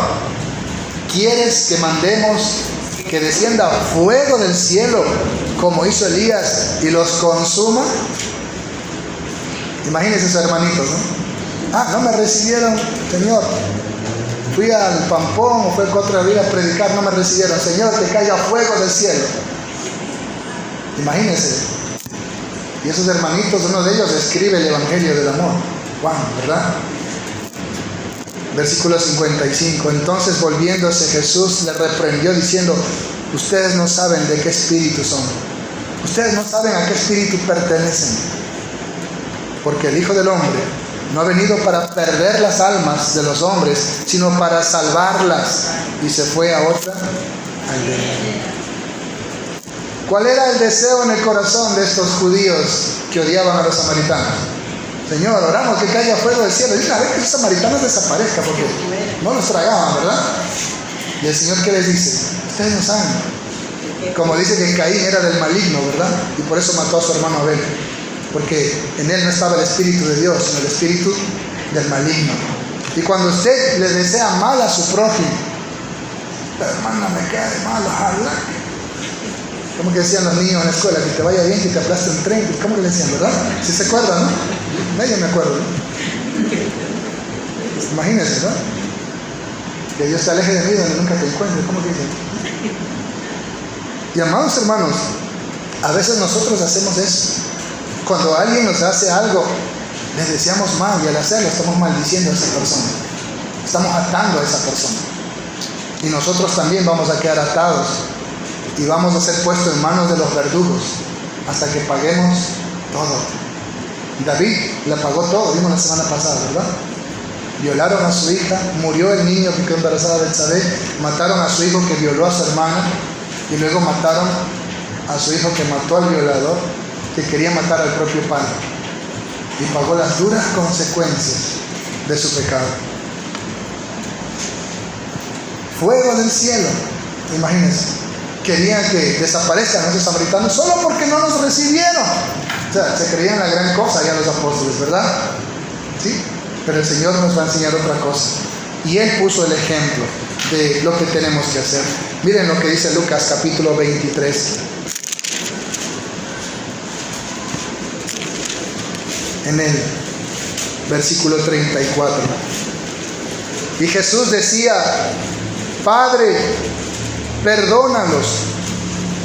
¿quieres que mandemos que descienda fuego del cielo, como hizo Elías, y los consuma? Imagínense esos hermanitos, ¿no? No me recibieron, Señor. Fui al Pampón o fue a otra vida a predicar, no me recibieron. Señor, que caiga fuego del cielo. Imagínense. Y esos hermanitos, uno de ellos escribe el Evangelio del Amor, Juan, ¿verdad? Versículo 55. Entonces volviéndose Jesús le reprendió diciendo: ustedes no saben de qué espíritu son. Ustedes no saben a qué espíritu pertenecen. Porque el Hijo del Hombre no ha venido para perder las almas de los hombres, sino para salvarlas. Y se fue a otra aldea. ¿Cuál era el deseo en el corazón de estos judíos que odiaban a los samaritanos? Señor, oramos que caiga fuego del cielo y una vez que los samaritanos desaparezcan, porque no los tragaban, ¿verdad? Y el Señor, ¿qué les dice? Ustedes no saben. Como dice que Caín era del maligno, ¿verdad? Y por eso mató a su hermano Abel, porque en él no estaba el espíritu de Dios, sino el espíritu del maligno. Y cuando usted le desea mal a su prójimo, la hermana me cae mal, ojalá. ¿Cómo que decían los niños en la escuela? Que te vaya bien, que te aplaste un tren. ¿Cómo que le decían, verdad? Si se acuerdan, ¿no? Medio me acuerdo, ¿no? Imagínense, ¿no? Que Dios te aleje de mí donde nunca te encuentre. ¿Cómo que dicen? Y amados hermanos, a veces nosotros hacemos eso. Cuando alguien nos hace algo, les deseamos mal, y al hacerlo estamos maldiciendo a esa persona. Estamos atando a esa persona. Y nosotros también vamos a quedar atados. Y vamos a ser puestos en manos de los verdugos hasta que paguemos todo. David le pagó todo, vimos la semana pasada, ¿verdad? Violaron a su hija, murió el niño que quedó embarazada de Betsabé, mataron a su hijo que violó a su hermana, y luego mataron a su hijo que mató al violador, que quería matar al propio padre, y pagó las duras consecuencias de su pecado. Fuego del cielo, imagínense. Querían que desaparezcan esos samaritanos solo porque no los recibieron. O sea, se creían la gran cosa ya los apóstoles, ¿verdad? ¿Sí? Pero el Señor nos va a enseñar otra cosa. Y Él puso el ejemplo de lo que tenemos que hacer. Miren lo que dice Lucas capítulo 23. En el versículo 34. Y Jesús decía: Padre, perdónalos,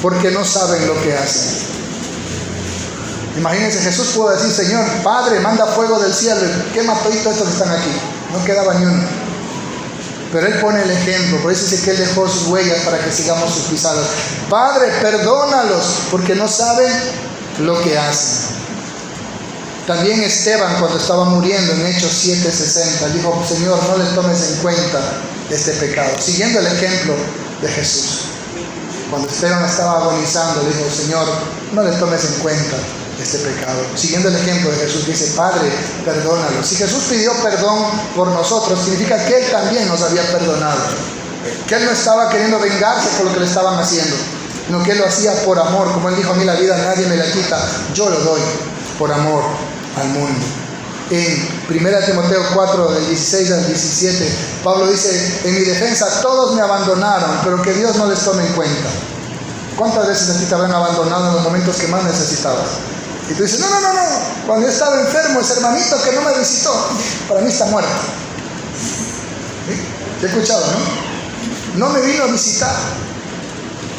porque no saben lo que hacen. Imagínense, Jesús pudo decir: Señor, Padre, manda fuego del cielo, quema todos estos que están aquí. No quedaba ni uno. Pero Él pone el ejemplo, por eso dice que Él dejó sus huellas para que sigamos sus pisadas. Padre, perdónalos, porque no saben lo que hacen. También Esteban, cuando estaba muriendo en Hechos 7:60, dijo: Señor, no les tomes en cuenta este pecado, siguiendo el ejemplo de Jesús. Cuando Esteban estaba agonizando, le dijo: Señor, no le tomes en cuenta este pecado, siguiendo el ejemplo de Jesús. Dice: Padre, perdónalo. Si Jesús pidió perdón por nosotros, significa que Él también nos había perdonado, que Él no estaba queriendo vengarse por lo que le estaban haciendo, sino que Él lo hacía por amor. Como Él dijo: a mí la vida nadie me la quita, yo lo doy por amor al mundo. En 1 Timoteo 4, del 16 al 17, Pablo dice: en mi defensa todos me abandonaron, pero que Dios no les tome en cuenta. ¿Cuántas veces a ti te habrán abandonado en los momentos que más necesitabas? Y tú dices: no, cuando yo estaba enfermo, ese hermanito que no me visitó, para mí está muerto. ¿Sí? ¿Te he escuchado, no? No me vino a visitar.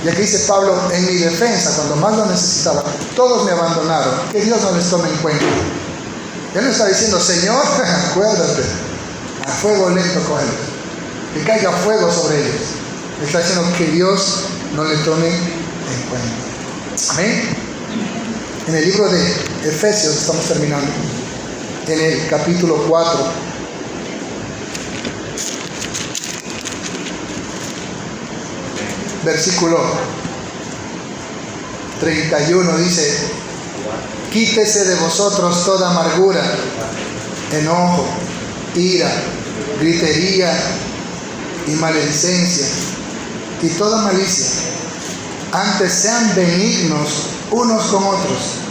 Y aquí dice Pablo: en mi defensa, cuando más lo necesitaba, todos me abandonaron, que Dios no les tome en cuenta. Él no está diciendo: Señor, acuérdate, a fuego lento cógelos, que caiga fuego sobre ellos. Él está diciendo que Dios no le tome en cuenta. Amén. En el libro de Efesios, estamos terminando, en el capítulo 4, versículo 31, dice: quítese de vosotros toda amargura, enojo, ira, gritería y maledicencia y toda malicia. Antes sean benignos unos con otros,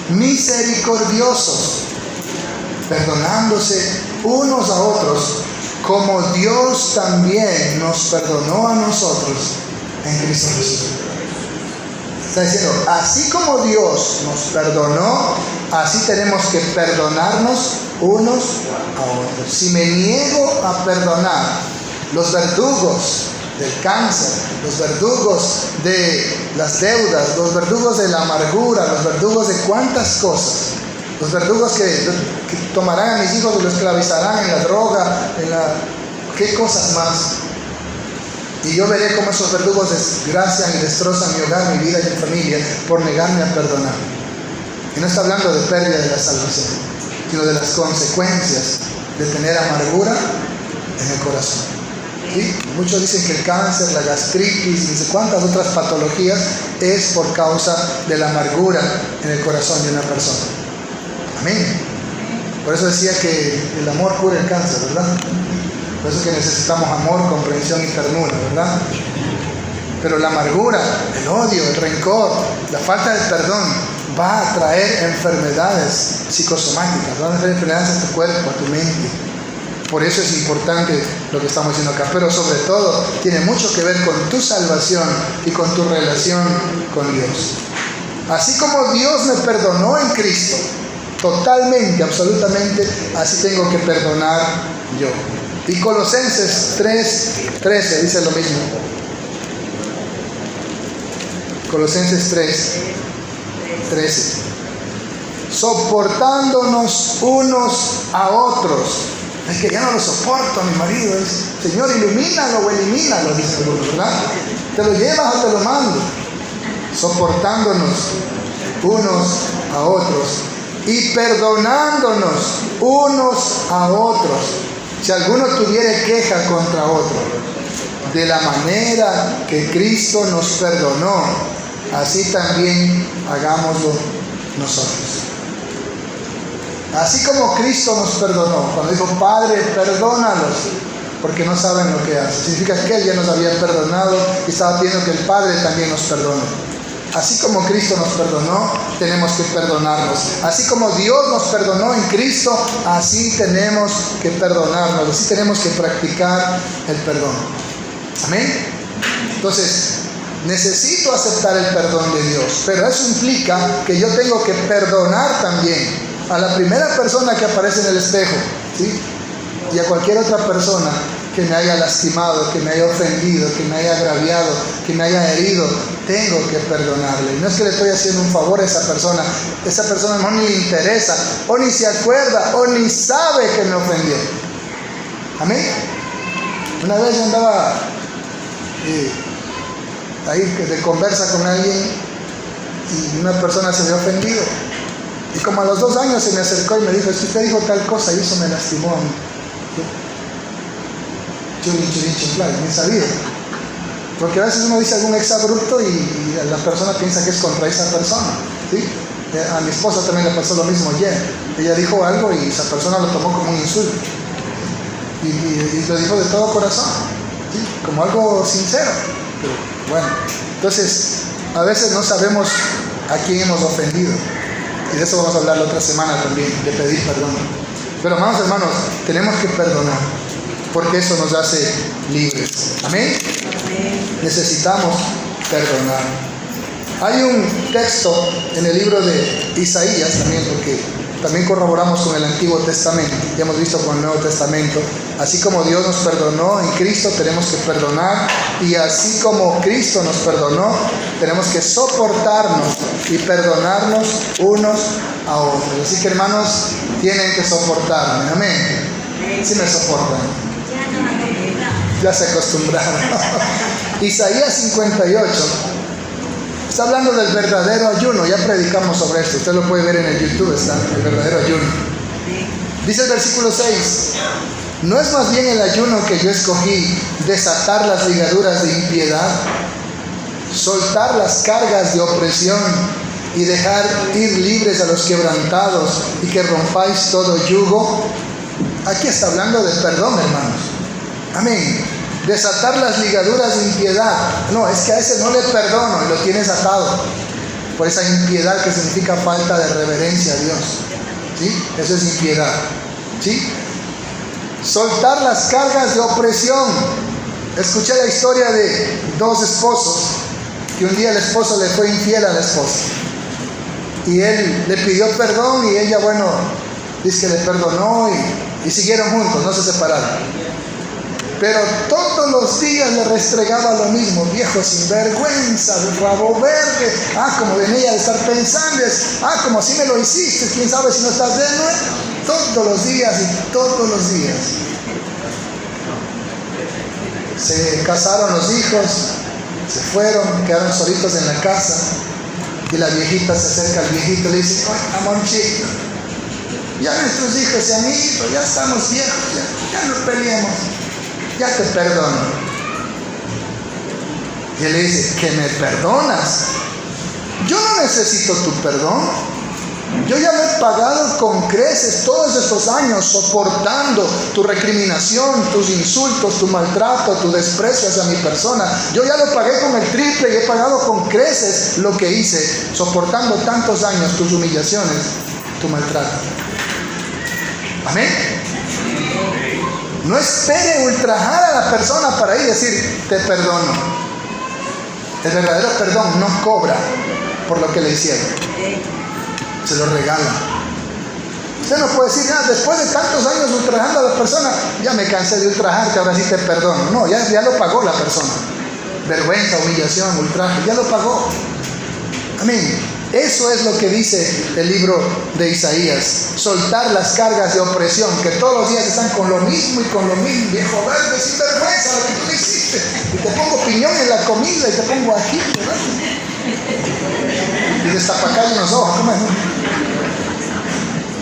misericordiosos, perdonándose unos a otros, como Dios también nos perdonó a nosotros en Cristo Jesús. Está diciendo: así como Dios nos perdonó, así tenemos que perdonarnos unos a otros. Si me niego a perdonar, los verdugos del cáncer, los verdugos de las deudas, los verdugos de la amargura, los verdugos de cuántas cosas, los verdugos que tomarán a mis hijos y los esclavizarán en la droga, en la ¿Qué cosas más? Y yo veré cómo esos verdugos desgracian y destrozan mi hogar, mi vida y mi familia por negarme a perdonar. Y no está hablando de pérdida de la salvación, sino de las consecuencias de tener amargura en el corazón. ¿Sí? Muchos dicen que el cáncer, la gastritis y no sé cuántas otras patologías es por causa de la amargura en el corazón de una persona. Amén. Por eso decía que el amor cura el cáncer, ¿verdad? Por eso que necesitamos amor, comprensión y ternura, ¿verdad? Pero la amargura, el odio, el rencor, la falta de perdón va a traer enfermedades psicosomáticas, van a traer enfermedades a tu cuerpo, a tu mente. Por eso es importante lo que estamos diciendo acá, pero sobre todo tiene mucho que ver con tu salvación y con tu relación con Dios. Así como Dios me perdonó en Cristo, totalmente, absolutamente, así tengo que perdonar yo. Y Colosenses 3:13 dice lo mismo. Colosenses 3:13. Soportándonos unos a otros. Es que ya no lo soporto a mi marido. Dice, Señor, ilumínalo o elimínalo, dice el otro, ¿verdad? ¿Te lo llevas o te lo mando? Soportándonos unos a otros y perdonándonos unos a otros. Si alguno tuviere queja contra otro, de la manera que Cristo nos perdonó, así también hagámoslo nosotros. Así como Cristo nos perdonó, cuando dijo, Padre, perdónalos, porque no saben lo que hacen. Significa que Él ya nos había perdonado y estaba pidiendo que el Padre también nos perdone. Así como Cristo nos perdonó, tenemos que perdonarnos. Así como Dios nos perdonó en Cristo, así tenemos que perdonarnos. Así tenemos que practicar el perdón. Amén. Entonces, necesito aceptar el perdón de Dios, pero eso implica que yo tengo que perdonar también a la primera persona que aparece en el espejo, ¿sí? Y a cualquier otra persona que me haya lastimado, que me haya ofendido, que me haya agraviado, que me haya herido, tengo que perdonarle. Y no es que le estoy haciendo un favor a esa persona no ni le interesa, o ni se acuerda, o ni sabe que me ofendió. Amén. Una vez yo andaba ahí de conversa con alguien y una persona se había ofendido. Y como a los 2 años se me acercó y me dijo, es que usted dijo tal cosa y eso me lastimó a mí. Yo ni sabía. Porque a veces uno dice algún exabrupto y la persona piensa que es contra esa persona, ¿sí? A mi esposa también le pasó lo mismo ayer. Ella dijo algo y esa persona lo tomó como un insulto. Y lo dijo de todo corazón, ¿sí? Como algo sincero. Pero bueno, entonces a veces no sabemos a quién hemos ofendido. Y de eso vamos a hablar la otra semana también, de pedir perdón. Pero hermanos, tenemos que perdonar, porque eso nos hace libres. ¿Amén? Necesitamos perdonar. Hay un texto en el libro de Isaías también, porque también corroboramos con el Antiguo Testamento, ya hemos visto con el Nuevo Testamento. Así como Dios nos perdonó en Cristo, tenemos que perdonar, y así como Cristo nos perdonó, tenemos que soportarnos y perdonarnos unos a otros. Así que hermanos, tienen que soportarme. Amén. ¿Sí me soportan? Ya se acostumbraron. Isaías 58 está hablando del verdadero ayuno. Ya predicamos sobre esto, usted lo puede ver en el YouTube, está el verdadero ayuno. Dice el versículo 6: ¿no es más bien el ayuno que yo escogí desatar las ligaduras de impiedad, soltar las cargas de opresión y dejar ir libres a los quebrantados, y que rompáis todo yugo? Aquí está hablando de perdón, hermanos. Amén. Desatar las ligaduras de impiedad. No, es que a ese no le perdono y lo tienes atado por esa impiedad, que significa falta de reverencia a Dios, ¿sí? Eso es impiedad, ¿sí? Soltar las cargas de opresión. Escuché la historia de 2 esposos, que un día el esposo le fue infiel a la esposa, y él le pidió perdón y ella, bueno, dice que le perdonó y siguieron juntos, no se separaron. Pero todos los días le restregaba lo mismo: viejo sinvergüenza, rabo verde. Como venía de estar pensando, como si me lo hiciste, quién sabe si no estás de nuevo. Todos los días y todos los días. Se casaron los hijos, se fueron, quedaron solitos en la casa. Y la viejita se acerca al viejito y le dice: "Ay, amorcito, ya nuestros hijos se han ido, ya estamos viejos, ya no peleemos, ya te perdono". Y él le dice: "¿Que me perdonas? Yo no necesito tu perdón. Yo ya lo he pagado con creces todos estos años, soportando tu recriminación, tus insultos, tu maltrato, tu desprecio hacia mi persona. Yo ya lo pagué con el triple y he pagado con creces lo que hice, soportando tantos años tus humillaciones, tu maltrato". Amén. No espere ultrajar a la persona para ir y decir: "Te perdono". El verdadero perdón no cobra por lo que le hicieron, se lo regala. Usted no puede decir: después de tantos años ultrajando a la persona, ya me cansé de ultrajarte, ahora sí te perdono. No, ya lo pagó la persona. Vergüenza, humillación, ultraje, ya lo pagó. Amén. Eso es lo que dice el libro de Isaías: soltar las cargas de opresión, que todos los días están con lo mismo y con lo mismo. Viejo verde, sin vergüenza, lo que tú me hiciste. Y te pongo piñón en la comida y te pongo ají, ¿verdad? Y destapacar en los ojos, ¿cómo es?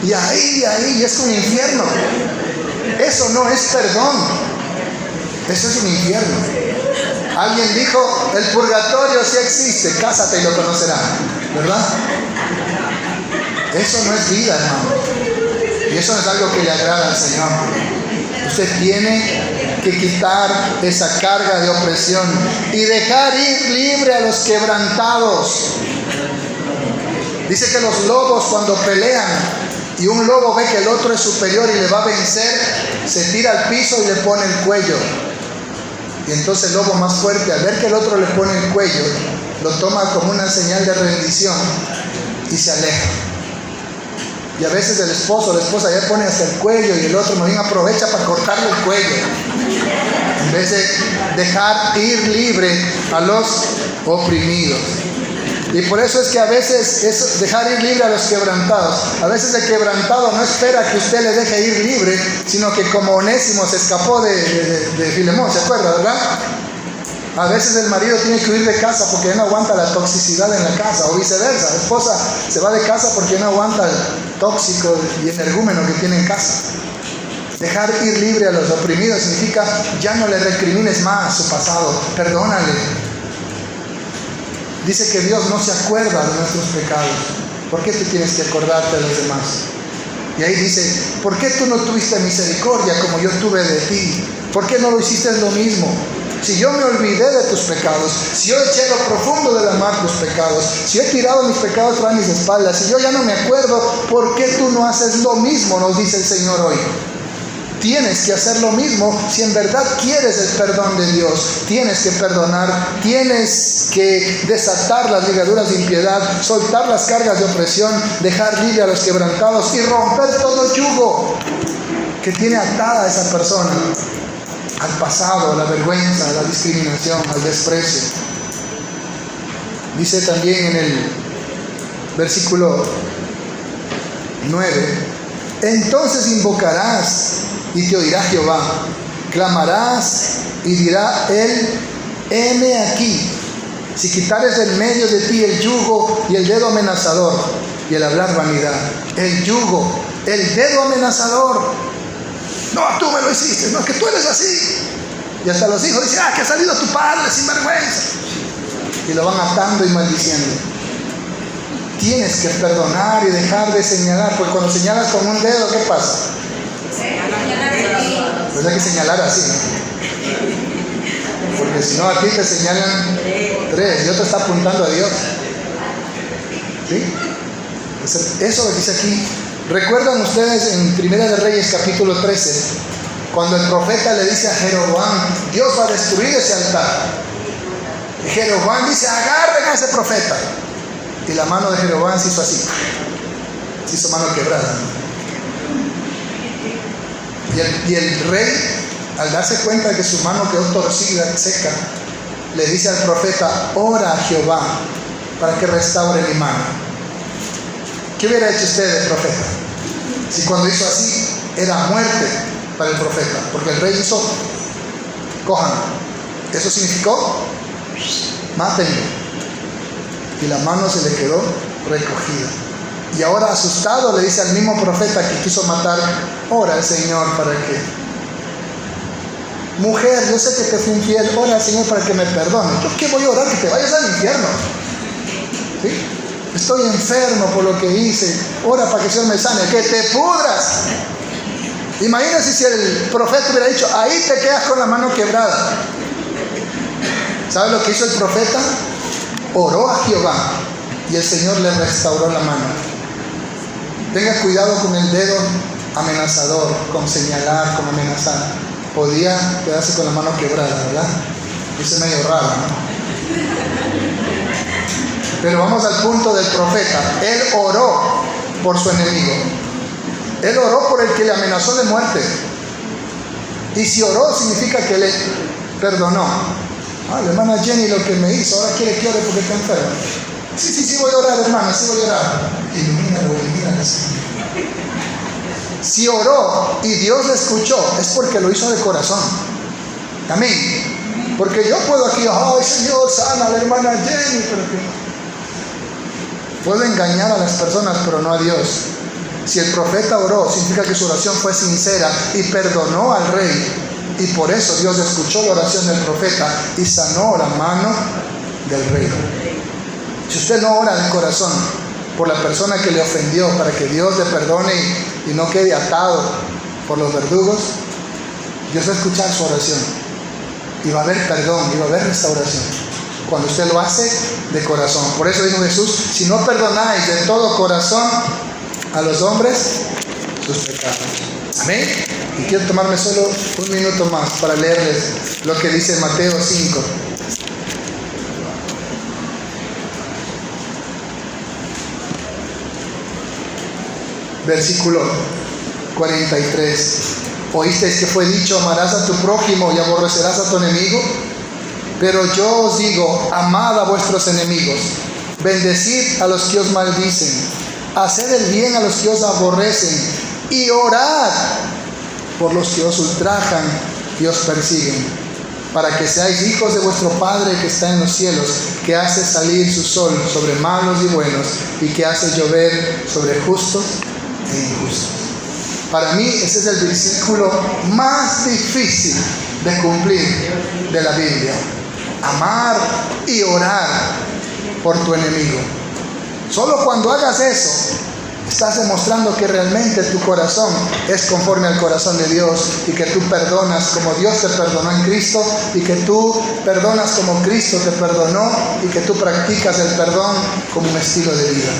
Y ahí es un infierno. Eso no es perdón, eso es un infierno. Alguien dijo: el purgatorio sí existe, cásate y lo conocerás, ¿verdad? Eso no es vida, hermano. Y eso no es algo que le agrada al Señor. Usted tiene que quitar esa carga de opresión y dejar ir libre a los quebrantados. Dice que los lobos, cuando pelean y un lobo ve que el otro es superior y le va a vencer, se tira al piso y le pone el cuello. Y entonces el lobo más fuerte, al ver que el otro le pone el cuello, lo toma como una señal de rendición y se aleja. Y a veces el esposo o la esposa ya pone hasta el cuello y el otro más bien aprovecha para cortarle el cuello, en vez de dejar ir libre a los oprimidos. Y por eso es que a veces es dejar ir libre a los quebrantados. A veces el quebrantado no espera que usted le deje ir libre, sino que como Onésimo se escapó de Filemón, ¿se acuerda, verdad? A veces el marido tiene que huir de casa porque ya no aguanta la toxicidad en la casa, o viceversa. La esposa se va de casa porque no aguanta el tóxico y energúmeno que tiene en casa. Dejar ir libre a los oprimidos significa: ya no le recrimines más su pasado, perdónale. Dice que Dios no se acuerda de nuestros pecados. ¿Por qué tú tienes que acordarte de los demás? Y ahí dice: ¿por qué tú no tuviste misericordia como yo tuve de ti? ¿Por qué no lo hiciste lo mismo? Si yo me olvidé de tus pecados, si yo eché lo profundo de la mar tus pecados, si he tirado mis pecados tras mis espaldas, si yo ya no me acuerdo, ¿por qué tú no haces lo mismo? Nos dice el Señor hoy. Tienes que hacer lo mismo si en verdad quieres el perdón de Dios. Tienes que perdonar, tienes que desatar las ligaduras de impiedad, soltar las cargas de opresión, dejar libre a los quebrantados y romper todo yugo que tiene atada a esa persona, al pasado, a la vergüenza, a la discriminación, al desprecio. Dice también en el versículo 9: entonces invocarás y te oirá Jehová, clamarás y dirá él: heme aquí. Si quitares del medio de ti el yugo y el dedo amenazador y el hablar vanidad. El yugo, el dedo amenazador. No, tú me lo hiciste, no, que tú eres así. Y hasta los hijos dicen: que ha salido tu padre sin vergüenza. Y lo van atando y maldiciendo. Tienes que perdonar y dejar de señalar, porque cuando señalas con un dedo, ¿qué pasa? Pues hay que señalar así, ¿no? Porque si no, a ti te señalan 3 y otro está apuntando a Dios. ¿Sí? Eso lo dice aquí. ¿Recuerdan ustedes en Primera de Reyes capítulo 13? Cuando el profeta le dice a Jeroboam: Dios va a destruir ese altar. Y Jeroboam dice: agarren a ese profeta. Y la mano de Jeroboam se hizo así. Se hizo mano quebrada. Y el rey, al darse cuenta de que su mano quedó torcida, seca, le dice al profeta: ora a Jehová para que restaure mi mano. ¿Qué hubiera hecho usted, el profeta? Si cuando hizo así era muerte para el profeta, porque el rey hizo: cojan, Eso significó, mátenlo. Y la mano se le quedó recogida. Y ahora asustado le dice al mismo profeta que quiso matar, ora al Señor para que... Mujer, yo sé que te fui infiel, ora al Señor para que me perdone. ¿Yo qué voy a orar? Que te vayas al infierno. ¿Sí? Estoy enfermo por lo que hice, ora para que el Señor me sane. ¡Que te pudras! Imagínense si el profeta hubiera dicho, ahí te quedas con la mano quebrada. ¿Sabes lo que hizo el profeta? Oró a Jehová y el Señor le restauró la mano. Tenga cuidado con el dedo amenazador, con señalar, con amenazar. Podía quedarse con la mano quebrada, ¿verdad? Eso es medio raro, ¿no? Pero vamos al punto del profeta. Él oró por su enemigo. Él oró por el que le amenazó de muerte. Y si oró, significa que le perdonó. La hermana Jenny lo que me hizo, ahora quiere que ore porque está enferma. Sí, voy a orar, hermana, sí voy a orar. Ilumínalo. Si oró y Dios le escuchó, es porque lo hizo de corazón. Amén. Porque yo puedo aquí, ay Señor, sana a la hermana Jenny, pero que... Puedo engañar a las personas, pero no a Dios. Si el profeta oró, significa que su oración fue sincera y perdonó al rey. Y por eso Dios escuchó la oración del profeta y sanó la mano del rey. Si usted no ora de corazón por la persona que le ofendió, para que Dios le perdone y no quede atado por los verdugos, Dios va a escuchar su oración. Y va a haber perdón, y va a haber restauración. Cuando usted lo hace de corazón. Por eso dijo Jesús, si no perdonáis de todo corazón a los hombres sus pecados. Amén. Y quiero tomarme solo un minuto más para leerles lo que dice Mateo 5. Versículo 43. Oísteis que fue dicho, amarás a tu prójimo y aborrecerás a tu enemigo. Pero yo os digo, amad a vuestros enemigos, bendecid a los que os maldicen, haced el bien a los que os aborrecen y orad por los que os ultrajan y os persiguen, para que seáis hijos de vuestro Padre que está en los cielos, que hace salir su sol sobre malos y buenos y que hace llover sobre justos e injustos. Para mí ese es el versículo más difícil de cumplir de la Biblia. Amar y orar por tu enemigo. Solo cuando hagas eso, estás demostrando que realmente tu corazón es conforme al corazón de Dios y que tú perdonas como Dios te perdonó en Cristo y que tú perdonas como Cristo te perdonó y que tú practicas el perdón como un estilo de vida.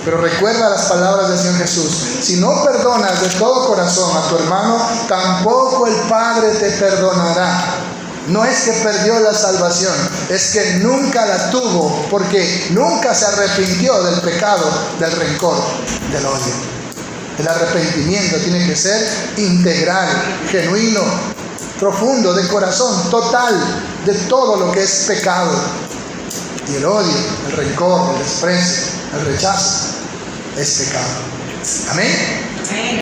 Pero recuerda las palabras del Señor Jesús. Si no perdonas de todo corazón a tu hermano, tampoco el Padre te perdonará. No es que perdió la salvación, es que nunca la tuvo, porque nunca se arrepintió del pecado, del rencor, del odio. El arrepentimiento tiene que ser integral, genuino, profundo, de corazón, total, de todo lo que es pecado. Y el odio, el rencor, el desprecio, el rechazo, es pecado. Amén.